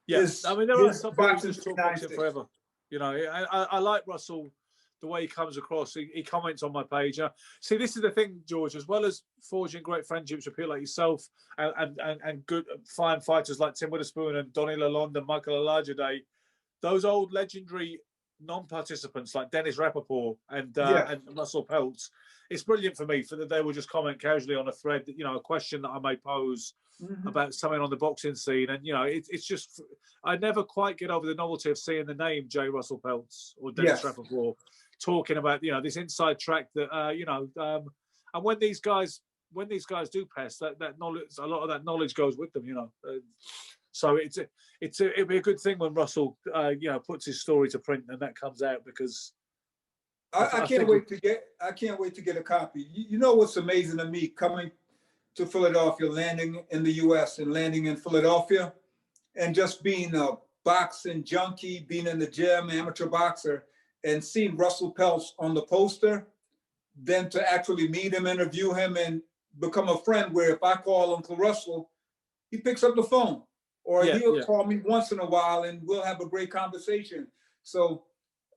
Yes, I mean there are some people who just talk boxing forever. I like Russell, the way he comes across. He comments on my page. See, this is the thing, George. As well as forging great friendships with people like yourself and good fine fighters like Tim Witherspoon and Donnie Lalonde and Michael Olajide, those old legendary non-participants like Dennis Rappaport and Russell Peltz. It's brilliant for me that they will just comment casually on a thread, a question that I may pose about something on the boxing scene. And, it's just, I never quite get over the novelty of seeing the name J. Russell Peltz or Dennis Rappaport talking about, this inside track that, and when these guys do pass, that knowledge, a lot of that knowledge goes with them, So it'd be a good thing when Russell, puts his story to print and that comes out because I can't wait to get a copy. You know what's amazing to me coming to Philadelphia, landing in the U.S. and landing in Philadelphia, and just being a boxing junkie, being in the gym, amateur boxer, and seeing Russell Peltz on the poster, then to actually meet him, interview him, and become a friend. Where if I call Uncle Russell, he picks up the phone. Or he'll call me once in a while and we'll have a great conversation. So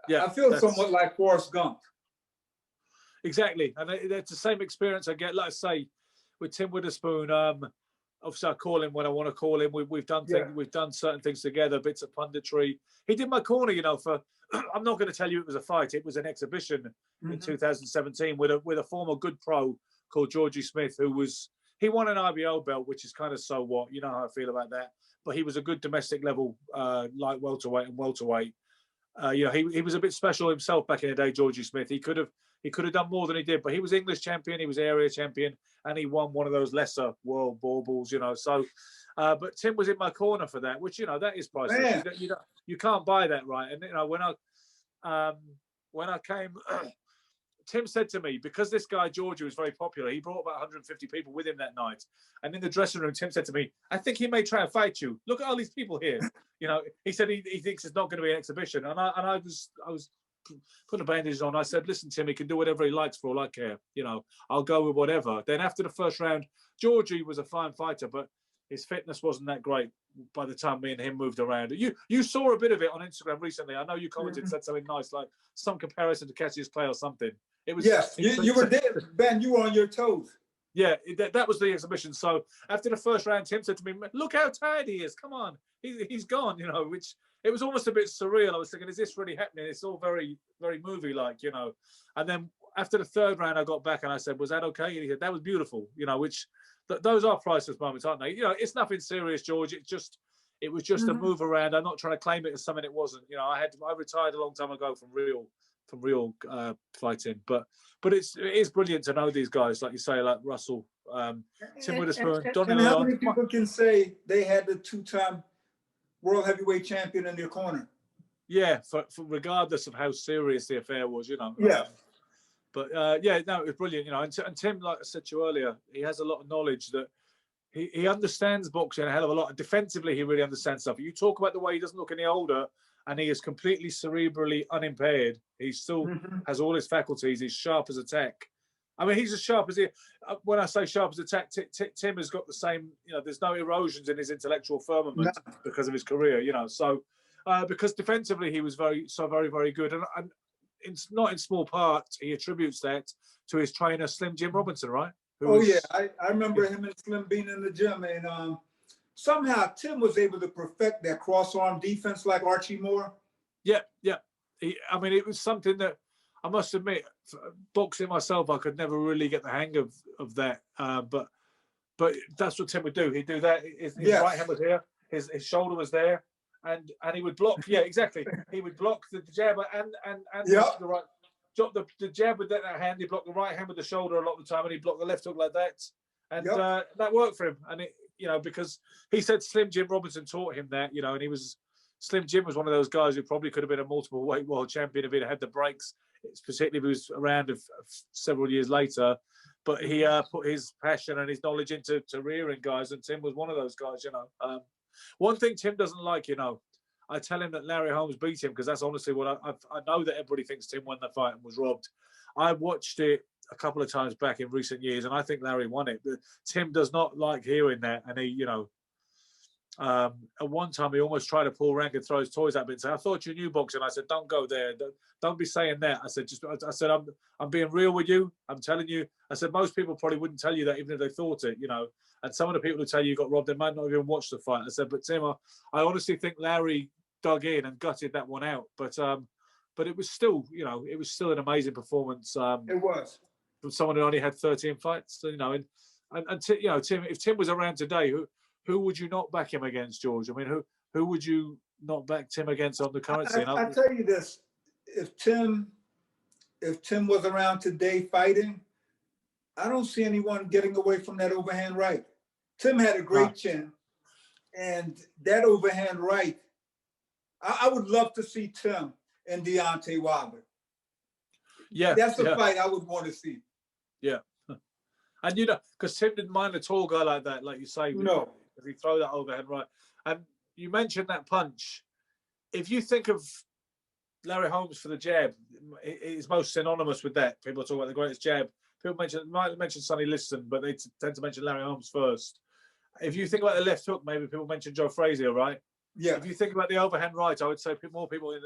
Yeah, I feel somewhat like Forrest Gump. Exactly, and it's the same experience I get. Like I say, with Tim Witherspoon, obviously I call him when I want to call him. We've done things, we've done certain things together, bits of punditry. He did my corner, you know. For I'm not going to tell you it was a fight; it was an exhibition in 2017 with a former good pro called Georgie Smith, he won an IBO belt, which is kind of so what, you know how I feel about that. But he was a good domestic level light welterweight and welterweight. You know, he was a bit special himself back in the day, Georgie Smith. He could have done more than he did, but he was English champion, he was area champion, and he won one of those lesser world baubles, you know. So, but Tim was in my corner for that, which, you know, that is priceless. You can't buy that, right? And you know, when I came, Tim said to me, because this guy Georgie was very popular, he brought about 150 people with him that night. And in the dressing room, Tim said to me, "I think he may try and fight you. Look at all these people here." You know, he said he thinks it's not going to be an exhibition. And I was putting a bandage on. I said, "Listen, Tim, he can do whatever he likes for all I care. You know, I'll go with whatever." Then after the first round, Georgie was a fine fighter, but his fitness wasn't that great by the time me and him moved around. You saw a bit of it on Instagram recently. I know you commented, said something nice, like some comparison to Cassius Clay or something. It was you were there, Ben. You were on your toes. Yeah, that was the exhibition. So after the first round, Tim said to me, "Look how tired he is. Come on, he's gone." You know, which it was almost a bit surreal. I was thinking, is this really happening? It's all very, very movie-like, you know. And then after the third round, I got back and I said, "Was that okay?" And he said, "That was beautiful." You know, which those are priceless moments, aren't they? You know, it's nothing serious, George. It was just a move around. I'm not trying to claim it as something it wasn't. You know, I retired a long time ago from real fighting, but it is brilliant to know these guys, like you say, like Russell, Tim Witherspoon, Donnie and how Leon. many people can say they had the two-time world heavyweight champion in their corner? Yeah, for regardless of how serious the affair was, you know. Yeah. Yeah, no, it was brilliant, you know. And Tim, like I said to you earlier, he has a lot of knowledge that he understands boxing a hell of a lot. And defensively, he really understands stuff. You talk about the way he doesn't look any older, and he is completely cerebrally unimpaired. He still has all his faculties. He's sharp as a tack. I mean, he's as sharp as he. When I say sharp as a tack, Tim has got the same. You know, there's no erosions in his intellectual firmament because of his career. You know, so because defensively he was very, very good, and it's not in small part he attributes that to his trainer Slim Jim Robinson, right? I remember him and Slim being in the gym, and somehow Tim was able to perfect that cross-arm defense like Archie Moore. Yeah. I mean, it was something that I must admit, boxing myself, I could never really get the hang of that. But that's what Tim would do. He'd do that. His right hand was here, his shoulder was there, and he would block. Yeah, exactly. He would block the jab and the right. Drop the jab with that hand. He blocked the right hand with the shoulder a lot of the time, and he blocked the left hook like that, and that worked for him. And it, you know, because he said Slim Jim Robinson taught him that, you know, and Slim Jim was one of those guys who probably could have been a multiple weight world champion if he'd had the breaks, particularly if he was around several years later. But he put his passion and his knowledge into rearing guys, and Tim was one of those guys, you know. One thing Tim doesn't like, you know, I tell him that Larry Holmes beat him because that's honestly what I know that everybody thinks Tim won the fight and was robbed. I watched it a couple of times back in recent years, and I think Larry won it. But Tim does not like hearing that, and he, you know, at one time he almost tried to pull rank and throw his toys at me and say, "I thought you knew boxing." I said, "Don't go there. Don't be saying that." I said, I'm being real with you. I'm telling you. I said, most people probably wouldn't tell you that even if they thought it, you know. And some of the people who tell you got robbed, they might not even watch the fight. I said, but Tim, I honestly think Larry dug in and gutted that one out. But it was still, you know, it was still an amazing performance. It was from someone who only had 13 fights, you know. And you know, Tim, if Tim was around today, who would you not back him against, George? I mean, who would you not back Tim against on the current scene? I tell you this: if Tim was around today fighting, I don't see anyone getting away from that overhand right. Tim had a great chin, and that overhand right. I would love to see Tim and Deontay Wilder. Yeah, that's a fight I would want to see. Yeah, and you know, because Tim didn't mind a tall guy like that, like you say. No, if he throw that overhand right, and you mentioned that punch. If you think of Larry Holmes for the jab, it is most synonymous with that. People talk about the greatest jab. People might mention Sonny Liston, but they tend to mention Larry Holmes first. If you think about the left hook, maybe people mention Joe Frazier, right? Yeah. If you think about the overhand right, I would say more people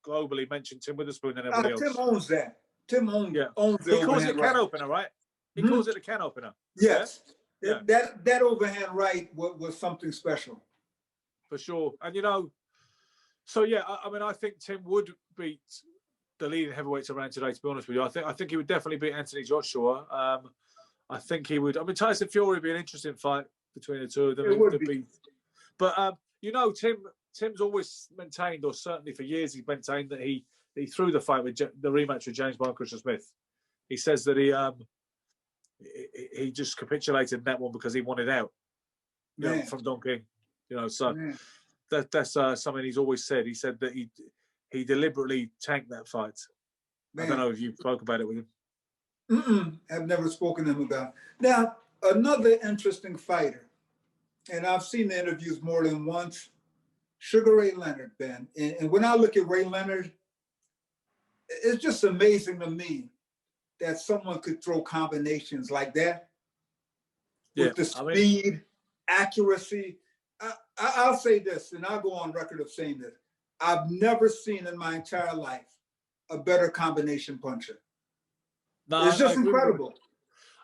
globally mention Tim Witherspoon and everybody else. Tim owns that. Tim owns the He calls it overhand can right. opener, right? He calls it a can opener. Yes. Yeah? That overhand right was something special. For sure. And, you know, so, yeah, I mean, I think Tim would beat the leading heavyweights around today, to be honest with you. I think he would definitely beat Anthony Joshua. I think he would. I mean, Tyson Fury would be an interesting fight between the two of them. It would be. But, you know, Tim's always maintained, or certainly for years he's maintained, that he threw the fight with the rematch with James Christian Smith. He says that he just capitulated in that one because he wanted out from Don King. You know, so that's something he's always said. He said that he deliberately tanked that fight. I don't know if you spoke about it with him. I've never spoken to him about it. Now, another interesting fighter, and I've seen the interviews more than once, Sugar Ray Leonard, Ben. And when I look at Ray Leonard, it's just amazing to me that someone could throw combinations like that with the speed, accuracy. I'll say this, and I'll go on record of saying this. I've never seen in my entire life a better combination puncher. No, it's just incredible.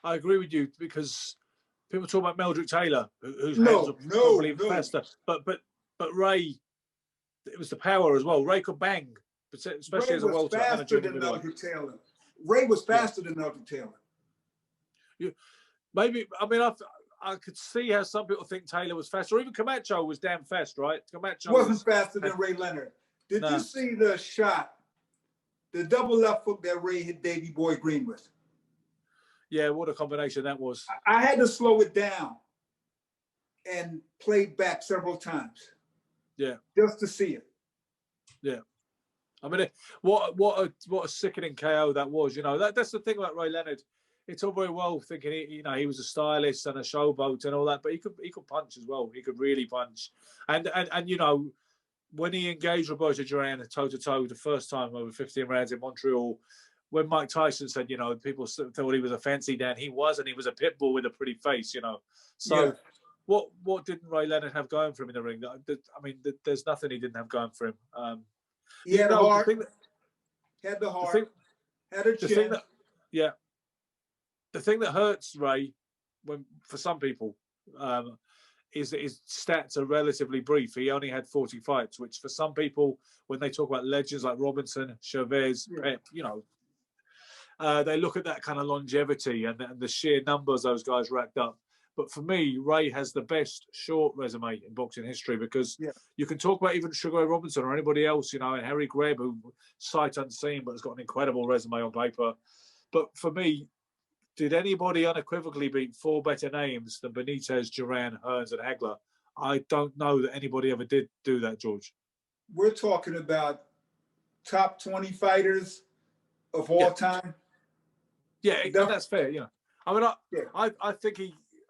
I agree with you, because people talk about Meldrick Taylor, whose hands are probably faster. But Ray, it was the power as well. Ray could bang, especially as a welter and a junior middleweight. Ray was faster than Meldrick Taylor. Maybe, I mean, I could see how some people think Taylor was faster. Or even Camacho was damn fast, right? Camacho wasn't faster than Ray Leonard. Did you see the shot, the double left hook that Ray hit Davey Boy Green with? Yeah, what a combination that was. I had to slow it down and play back several times. Yeah. Just to see it. Yeah. I mean, what a sickening KO that was. You know, that's the thing about Ray Leonard. It's all very well thinking he was a stylist and a showboat and all that, but he could punch as well. He could really punch. And you know, when he engaged Roberto Duran toe to toe the first time over 15 rounds in Montreal, when Mike Tyson said, you know, people thought he was a fancy Dan, he wasn't. He was a pit bull with a pretty face, you know. So what didn't Ray Leonard have going for him in the ring? I mean, there's nothing he didn't have going for him. He had the heart. Had the heart. Had a chin. The thing that hurts Ray, for some people, is that his stats are relatively brief. He only had 40 fights, which for some people, when they talk about legends like Robinson, Chavez, Pep, you know, they look at that kind of longevity and the sheer numbers those guys racked up. But for me, Ray has the best short resume in boxing history, because you can talk about even Sugar Ray Robinson or anybody else, you know, and Harry Greb, who sight unseen, but has got an incredible resume on paper. But for me, did anybody unequivocally beat four better names than Benitez, Duran, Hearns, and Hagler? I don't know that anybody ever did do that, George. We're talking about top 20 fighters of all time. Yeah, that's fair. You know, I mean,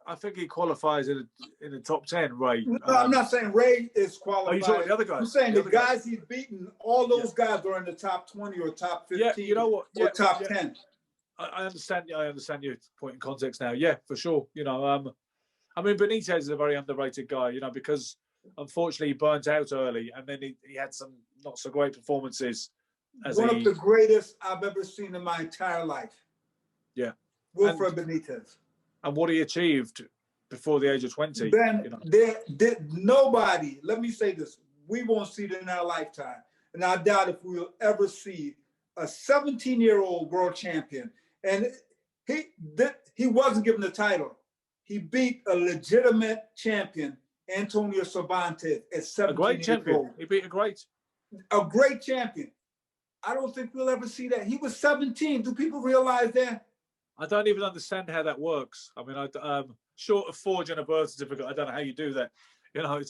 I think he qualifies in the top 10. Ray. No, I'm not saying Ray is qualified. Are you talking the other guys? I'm saying the guys he's beaten. All those guys are in the top 20 or top 15. Yeah, you know what? Or top 10. I understand. I understand your point in context now. Yeah, for sure. You know, I mean, Benitez is a very underrated guy. You know, because unfortunately he burnt out early, and then he had some not so great performances. One of the greatest I've ever seen in my entire life. Yeah, Wilfred Benitez. And what he achieved before the age of 20. Ben, you know. Nobody. Let me say this: we won't see it in our lifetime, and I doubt if we'll ever see a 17-year-old world champion. And he wasn't given the title. He beat a legitimate champion, Antonio Cervantes, at 17 a great champion. Years old. He beat a great champion. I don't think we'll ever see that. He was 17. Do people realize that? I don't even understand how that works. I mean, short of forging a birth certificate, I don't know how you do that. You know,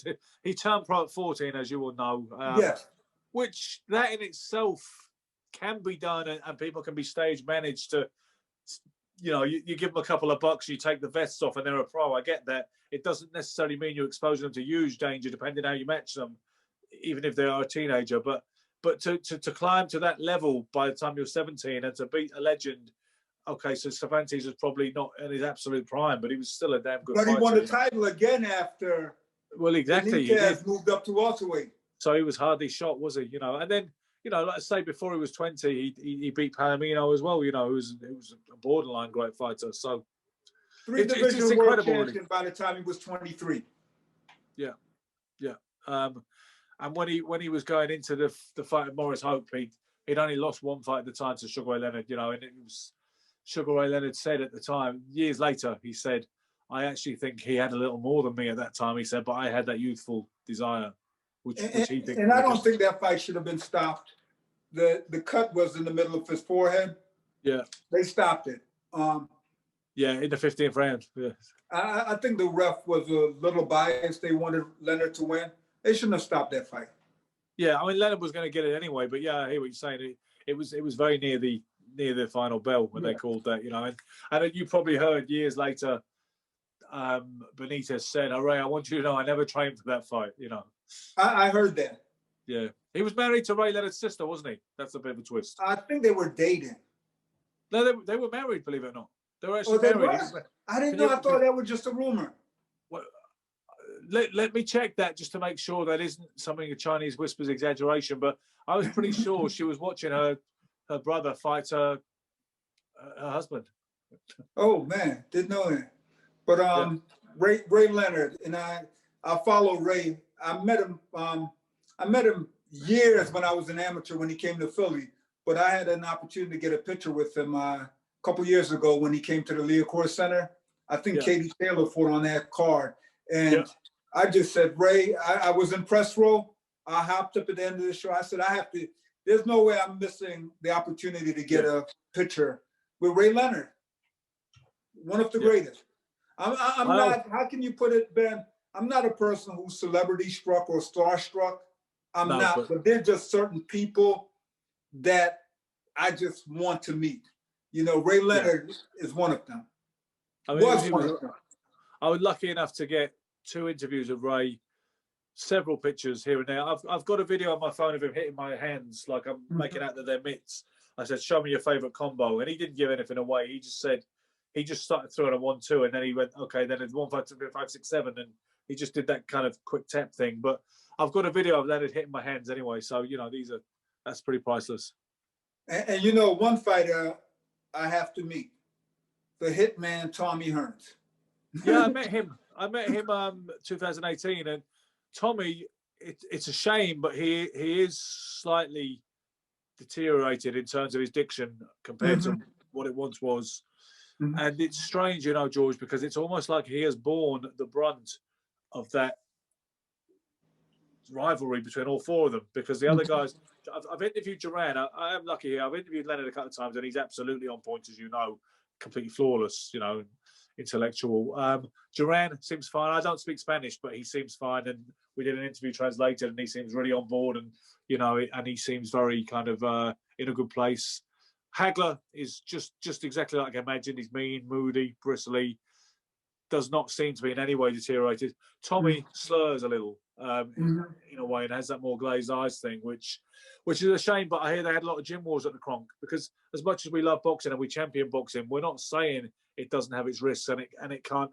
he turned pro at 14, as you all know. Yes. Which that in itself can be done, and people can be stage managed to, you know, you give them a couple of bucks, you take the vests off, and they're a pro. I get that. It doesn't necessarily mean you're exposing them to huge danger, depending on how you match them, even if they are a teenager. But to climb to that level by the time you're 17 and to beat a legend, okay, so Cervantes was probably not in his absolute prime, but he was still a damn good fighter. But he won the title again after. Well, exactly. Benitez moved up to welterweight. So he was hardly shot, was he? You know, and then, you know, like I say, before he was 20, he beat Palomino as well. You know, it was a borderline great fighter. So it's Three-division world incredible, champion really. by the time he was 23. Yeah, yeah. And when he was going into the fight with Morris Hope, he'd only lost one fight at the time to Sugar Ray Leonard. You know, and it was Sugar Ray Leonard said at the time, years later, he said, "I actually think he had a little more than me at that time." He said, "But I had that youthful desire." Which he thinks. And I don't think that fight should have been stopped. The cut was in the middle of his forehead. Yeah. They stopped it. Yeah, in the 15th round. Yeah. I think the ref was a little biased. They wanted Leonard to win. They shouldn't have stopped that fight. Yeah, I mean Leonard was going to get it anyway, but yeah, I hear what you're saying. It was very near the final bell when they called that, you know. And you probably heard years later, Benitez said, "Oh, Ray, I want you to know I never trained for that fight," you know. I heard that. Yeah. He was married to Ray Leonard's sister, wasn't he? That's a bit of a twist. I think they were dating. No, they were married, believe it or not. They were actually They married. were? I didn't know. I thought that was just a rumor. Well, let me check that just to make sure that isn't something a Chinese whisper's exaggeration, but I was pretty sure she was watching her brother fight her husband. Oh, man. Didn't know that. But Ray Leonard, and I follow Ray. I met him years when I was an amateur when he came to Philly, but I had an opportunity to get a picture with him a couple years ago when he came to the Leocourt Center. I think Katie Taylor fought on that card. And I just said, Ray, I was in press row. I hopped up at the end of the show. I said, there's no way I'm missing the opportunity to get a picture with Ray Leonard, one of the greatest. I'm not, how can you put it, Ben? I'm not a person who's celebrity struck or starstruck. I'm not, but there's just certain people that I just want to meet. You know, Ray Leonard is one of them. I was lucky enough to get 2 interviews of Ray, several pictures here and there. I've got a video on my phone of him hitting my hands like I'm making out that they're mitts. I said, "Show me your favorite combo," and he didn't give anything away. He just said, he just started throwing a 1-2, and then he went, okay, then it's 1, 5, 6, 7, and he just did that kind of quick tap thing. But I've got a video of Leonard hitting my hands anyway, so you know that's pretty priceless. And you know, one fighter I have to meet, the hitman Tommy Hearns. Yeah, I met him 2018, and Tommy, it's a shame, but he is slightly deteriorated in terms of his diction compared to what it once was. And it's strange, you know, George, because it's almost like he has borne the brunt of that rivalry between all 4 of them, because the other guys, I've interviewed Duran. I am lucky here. I've interviewed Leonard a couple of times, and he's absolutely on point, as you know, completely flawless, you know, intellectual. Duran seems fine. I don't speak Spanish, but he seems fine. And we did an interview translated, and he seems really on board, and, you know, and he seems very kind of in a good place. Hagler is just exactly like I imagined. He's mean, moody, bristly, does not seem to be in any way deteriorated. Tommy slurs a little in a way and has that more glazed eyes thing, which is a shame. But I hear they had a lot of gym wars at the Kronk, because as much as we love boxing and we champion boxing, we're not saying it doesn't have its risks, and it can't.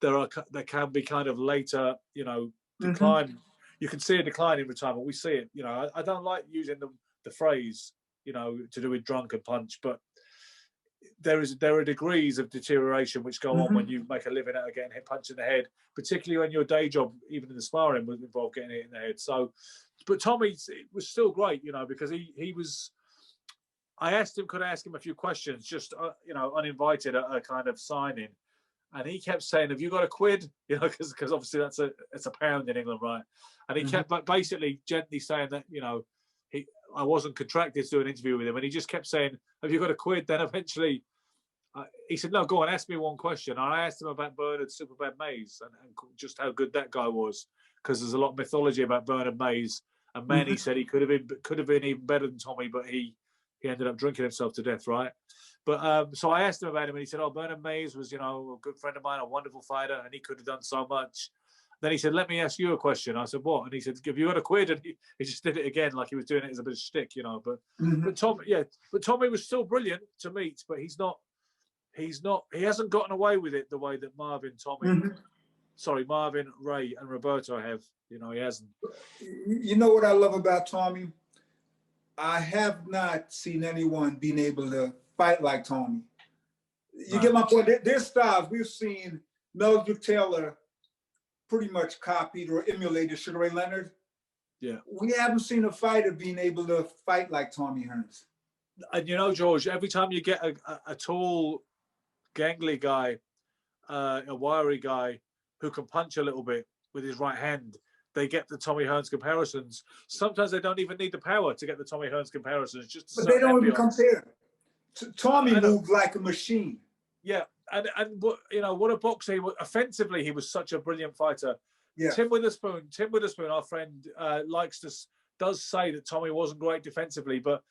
There can be kind of later, you know, decline. You can see a decline in retirement. We see it. You know, I don't like using the phrase, you know, to do with drunk and punch, but there are degrees of deterioration which go on when you make a living out of getting hit punched in the head, particularly when your day job, even in the sparring, was involved getting hit in the head. So, but Tommy was still great, you know, because he was. I asked him, could I ask him a few questions, just you know, uninvited at a kind of signing, and he kept saying, "Have you got a quid?" You know, because obviously it's a pound in England, right? And he kept basically gently saying that, you know, I wasn't contracted to do an interview with him, and he just kept saying, "Have you got a quid?" Then eventually, he said, "No, go on, ask me one question." And I asked him about Bernard Superbad Mays and just how good that guy was, because there's a lot of mythology about Bernard Mays, and many said he could have been even better than Tommy, but he ended up drinking himself to death, right? But so I asked him about him, and he said, "Oh, Bernard Mays was, you know, a good friend of mine, a wonderful fighter, and he could have done so much." Then he said, "Let me ask you a question." I said, "What?" And he said, "Have you got a quid?" And he just did it again, like he was doing it as a bit of shtick, you know. But Tommy was still brilliant to meet, but he hasn't gotten away with it the way that Marvin, Ray, and Roberto have. You know, he hasn't. You know what I love about Tommy? I have not seen anyone being able to fight like Tommy. You No. get my point? Their styles, we've seen Meldrick Taylor pretty much copied or emulated Sugar Ray Leonard. Yeah. We haven't seen a fighter being able to fight like Tommy Hearns. And you know, George, every time you get a tall, gangly guy, a wiry guy who can punch a little bit with his right hand, they get the Tommy Hearns comparisons. Sometimes they don't even need the power to get the Tommy Hearns comparisons. Just But they don't even ambience. compare. Tommy moved like a machine. Yeah, and what, you know, what a boxer. Offensively, he was such a brilliant fighter. Yeah. Tim Witherspoon, our friend, does say that Tommy wasn't great defensively, but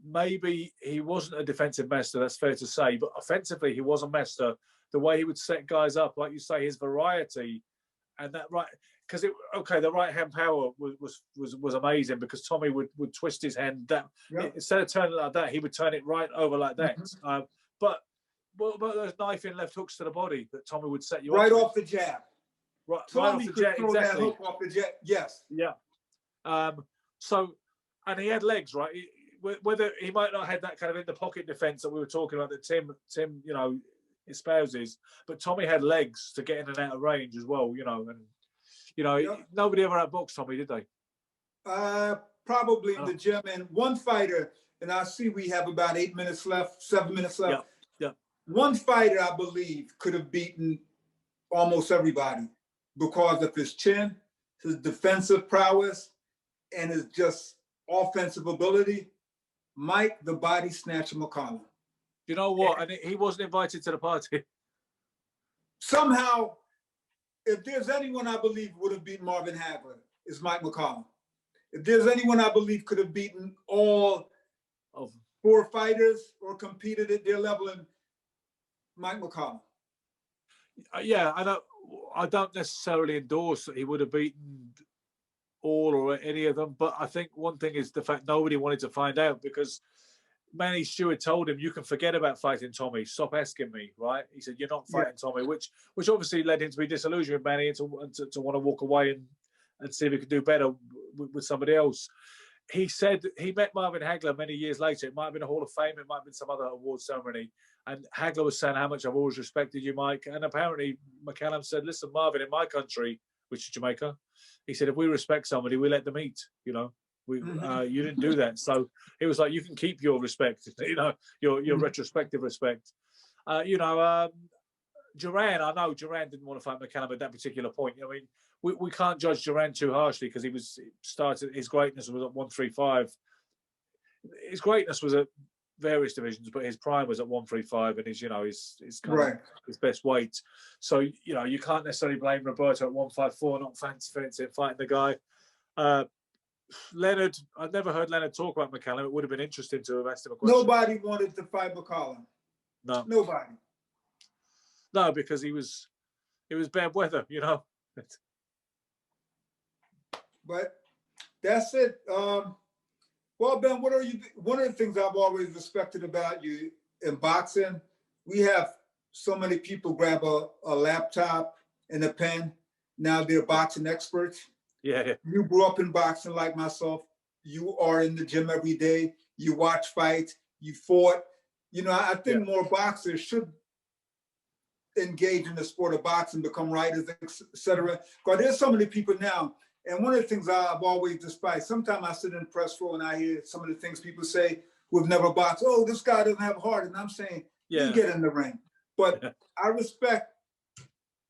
maybe he wasn't a defensive master. That's fair to say. But offensively, he was a master. The way he would set guys up, like you say, his variety, and that right, because the right hand power was amazing, because Tommy would twist his hand that instead of turning it like that, he would turn it right over like that. Mm-hmm. But what about those knife-in left hooks to the body that Tommy would set you right up off the jab? Right Tommy off the could jab, throw exactly. that hook off the jab. Yes. Yeah. So, and he had legs, right? Whether he might not have that kind of in the pocket defense that we were talking about that Tim, you know, espouses, but Tommy had legs to get in and out of range as well, you know, and you know, nobody ever outboxed Tommy, did they? Probably in the gym. And one fighter, and I see we have about 8 minutes left, 7 minutes left. Yeah. One fighter, I believe, could have beaten almost everybody because of his chin, his defensive prowess, and his just offensive ability. Mike, the Body Snatcher McCollum. You know what? And he wasn't invited to the party. Somehow, if there's anyone I believe would have beaten Marvin Hagler, it's Mike McCollum. If there's anyone I believe could have beaten all four fighters or competed at their level, in Mike McCollum. Yeah, I don't necessarily endorse that he would have beaten all or any of them, but I think one thing is the fact nobody wanted to find out, because Manny Stewart told him, you can forget about fighting Tommy, stop asking me, right? He said, you're not fighting Tommy, which obviously led him to be disillusioned with Manny and to want to walk away and see if he could do better with somebody else. He said he met Marvin Hagler many years later. It might have been a Hall of Fame, it might have been some other award ceremony, and Hagler was saying how much I've always respected you, Mike. And apparently McCallum said, listen, Marvin, in my country, which is Jamaica, he said, if we respect somebody, we let them eat, you know. You didn't do that. So it was like, you can keep your respect, you know, your retrospective respect. Duran, I know Duran didn't want to fight McCallum at that particular point. I mean, we can't judge Duran too harshly, because his greatness was at 135. His greatness was at various divisions, but his prime was at 135, and his kind of his best weight. So, you know, you can't necessarily blame Roberto at 154 not fancy fighting the guy. Leonard, I've never heard Leonard talk about McCallum. It would have been interesting to have asked him a question. Nobody wanted to fight McCallum. No. Nobody. No, because it was bad weather, you know. But that's it. Well, Ben, one of the things I've always respected about you in boxing, we have so many people grab a laptop and a pen. Now they're boxing experts. Yeah. You grew up in boxing like myself. You are in the gym every day. You watch fights. You fought. You know, I think more boxers should engage in the sport of boxing, become writers, etc. Because there's so many people now. And one of the things I've always despised, sometimes I sit in the press row and I hear some of the things people say who have never boxed. Oh, this guy doesn't have a heart. And I'm saying, you get in the ring. But I respect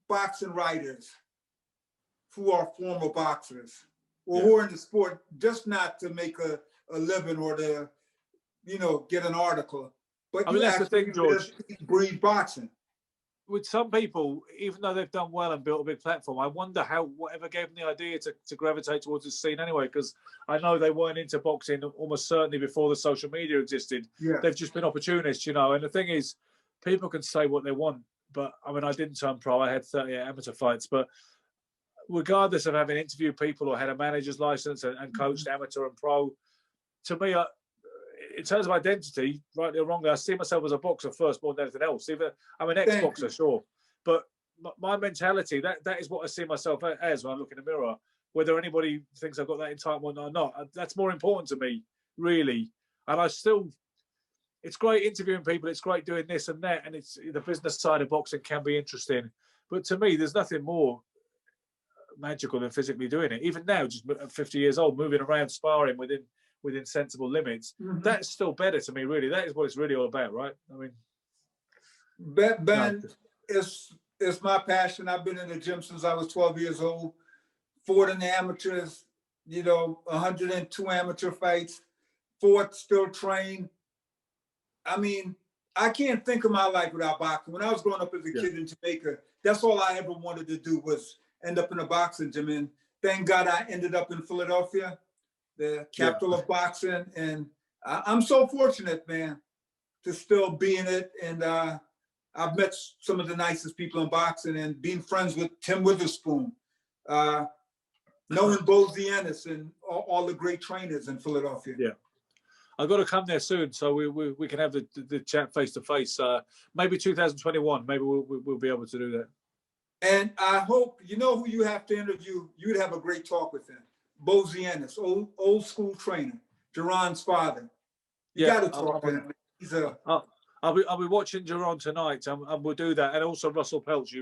boxing writers who are former boxers or who are in the sport, just not to make a living or to, you know, get an article. But I mean, that's the thing, George. Breed boxing. With some people, even though they've done well and built a big platform, I wonder whatever gave them the idea to gravitate towards this scene anyway, because I know they weren't into boxing almost certainly before the social media existed. Yeah. They've just been opportunists, you know. And the thing is, people can say what they want, but I mean, I didn't turn pro. I had 38 amateur fights, but regardless of having interviewed people or had a manager's license and coached amateur and pro, to me, in terms of identity, rightly or wrongly, I see myself as a boxer first more than anything else. Even I'm an ex-boxer, sure, but my mentality, that is what I see myself as when I look in the mirror. Whether anybody thinks I've got that entitlement or not, that's more important to me really. And it's great interviewing people. It's great doing this and that. And it's the business side of boxing can be interesting. But to me, there's nothing more magical than physically doing it. Even now, just at 50 years old, moving around, sparring within sensible limits, that's still better to me, really. That is what it's really all about, right? I mean, Ben, it's my passion. I've been in the gym since I was 12 years old, fought in the amateurs, 102 amateur fights, fought, still train. I mean, I can't think of my life without boxing. When I was growing up as a kid in Jamaica, that's all I ever wanted to do was end up in a boxing gym. And thank God I ended up in Philadelphia, the capital of boxing. And I'm so fortunate, man, to still be in it. And I've met some of the nicest people in boxing and being friends with Tim Witherspoon, knowing Bo Ziennis and all the great trainers in Philadelphia. Yeah. I've got to come there soon, so we can have the chat face to face. Maybe 2021. Maybe we'll be able to do that. And I hope who you have to interview. You'd have a great talk with him. Bo Ziennis, old school trainer, Jerron's father. You got to talk to him. He's I'll be watching Jerron tonight, and we'll do that. And also Russell Peltz.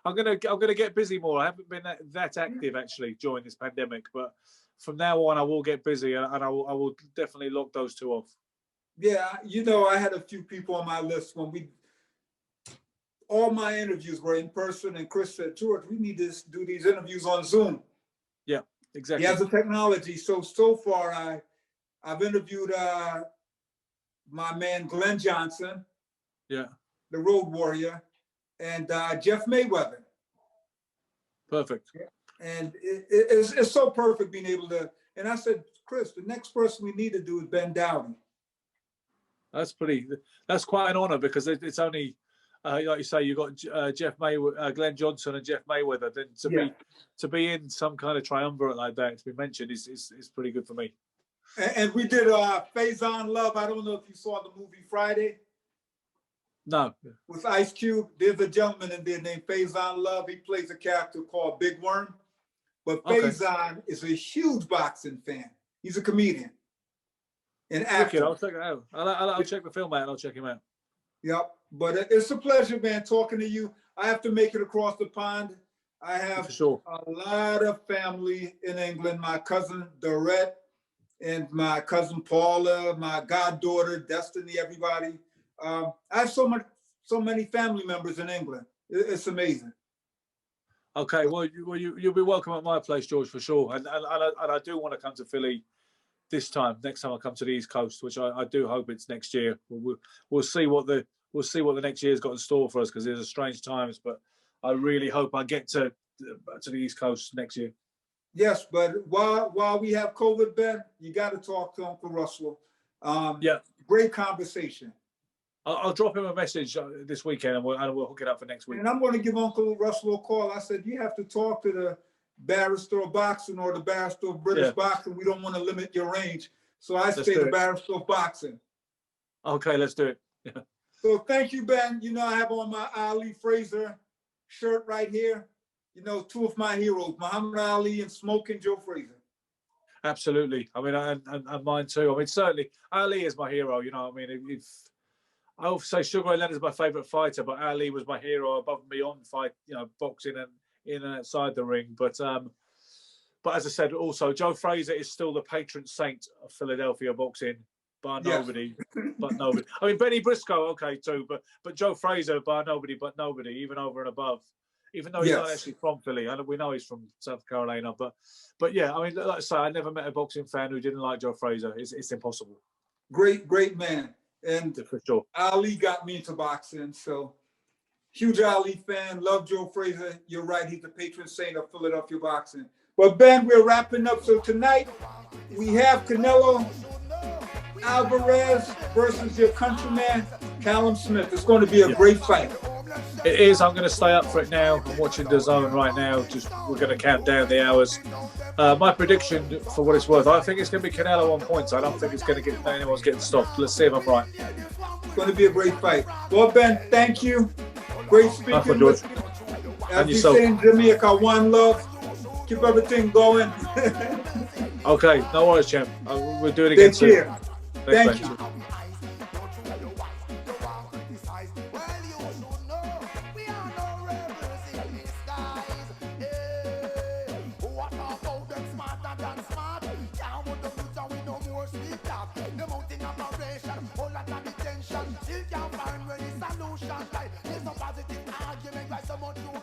I'm gonna get busy more. I haven't been that active actually during this pandemic, but from now on, I will get busy, and I will definitely lock those two off. Yeah, I had a few people on my list when all my interviews were in person, and Chris said, George, we need to do these interviews on Zoom. Yeah, exactly. He has the technology. So far, I've interviewed my man Glenn Johnson, the Road Warrior, and Jeff Mayweather. Perfect. And it's so perfect being able to. And I said, Chris, the next person we need to do is Ben Doughty. That's quite an honor because it's only, like you say, you got Glenn Johnson and Jeff Mayweather. Then to be in some kind of triumvirate like that, to be mentioned, is pretty good for me. And we did Faison Love. I don't know if you saw the movie Friday. No. With Ice Cube, there's a gentleman in there named Faison Love. He plays a character called Big Worm. But Faison is a huge boxing fan. He's a comedian. And actor. I'll check it out. I'll check the film out and I'll check him out. Yep. But it's a pleasure, man, talking to you. I have to make it across the pond. I have a lot of family in England. My cousin Dorette and my cousin Paula, my goddaughter Destiny, everybody. I have so many family members in England. It's amazing. Okay, well, you'll be welcome at my place, George, for sure. And I do want to come to Philly next time I come to the East Coast, which I do hope it's next year. We'll see what the next year's got in store for us because there's strange times. But I really hope I get to the East Coast next year. Yes, but while we have COVID, Ben, you got to talk to Uncle Russell. Great conversation. I'll drop him a message this weekend and we'll hook it up for next week. And I'm going to give Uncle Russell a call. I said, you have to talk to the barrister of boxing or the barrister of British boxing. We don't want to limit your range. So I say the barrister of boxing. Okay, let's do it. Yeah. So thank you, Ben. I have on my Ali Fraser shirt right here. Two of my heroes, Muhammad Ali and Smoking Joe Frazier. Absolutely. I mean, and mine too. I mean, certainly Ali is my hero. I mean, I would say Sugar Ray Leonard's my favorite fighter, but Ali was my hero above and beyond fight, boxing and in and outside the ring. But as I said, also Joe Frazier is still the patron saint of Philadelphia boxing, bar nobody, but nobody. I mean, Benny Briscoe, okay too, but Joe Frazier, bar nobody, but nobody, even over and above. Even though he's not actually from Philly, we know he's from South Carolina, but yeah, I mean, like I say, I never met a boxing fan who didn't like Joe Frazier. It's impossible. Great man. And for sure, Ali got me into boxing, so huge Ali fan. Love Joe Frazier. You're right; he's the patron saint of Philadelphia boxing. But Ben, we're wrapping up. So tonight we have Canelo Alvarez versus your countryman Callum Smith. It's going to be a great fight. It is. I'm going to stay up for it now. I'm watching DAZN right now. We're going to count down the hours. My prediction, for what it's worth, I think it's going to be Canelo on points. I don't think it's going to get anyone's getting stopped. Let's see if I'm right. It's going to be a great fight. Well, Ben, thank you. Great speaking with you. As you say in Jamaica, one love. Keep everything going. Okay, no worries, champ. We'll do it again Take soon. care. Thank you. Still can't find where the solution lies. There's no positive argument, why so much you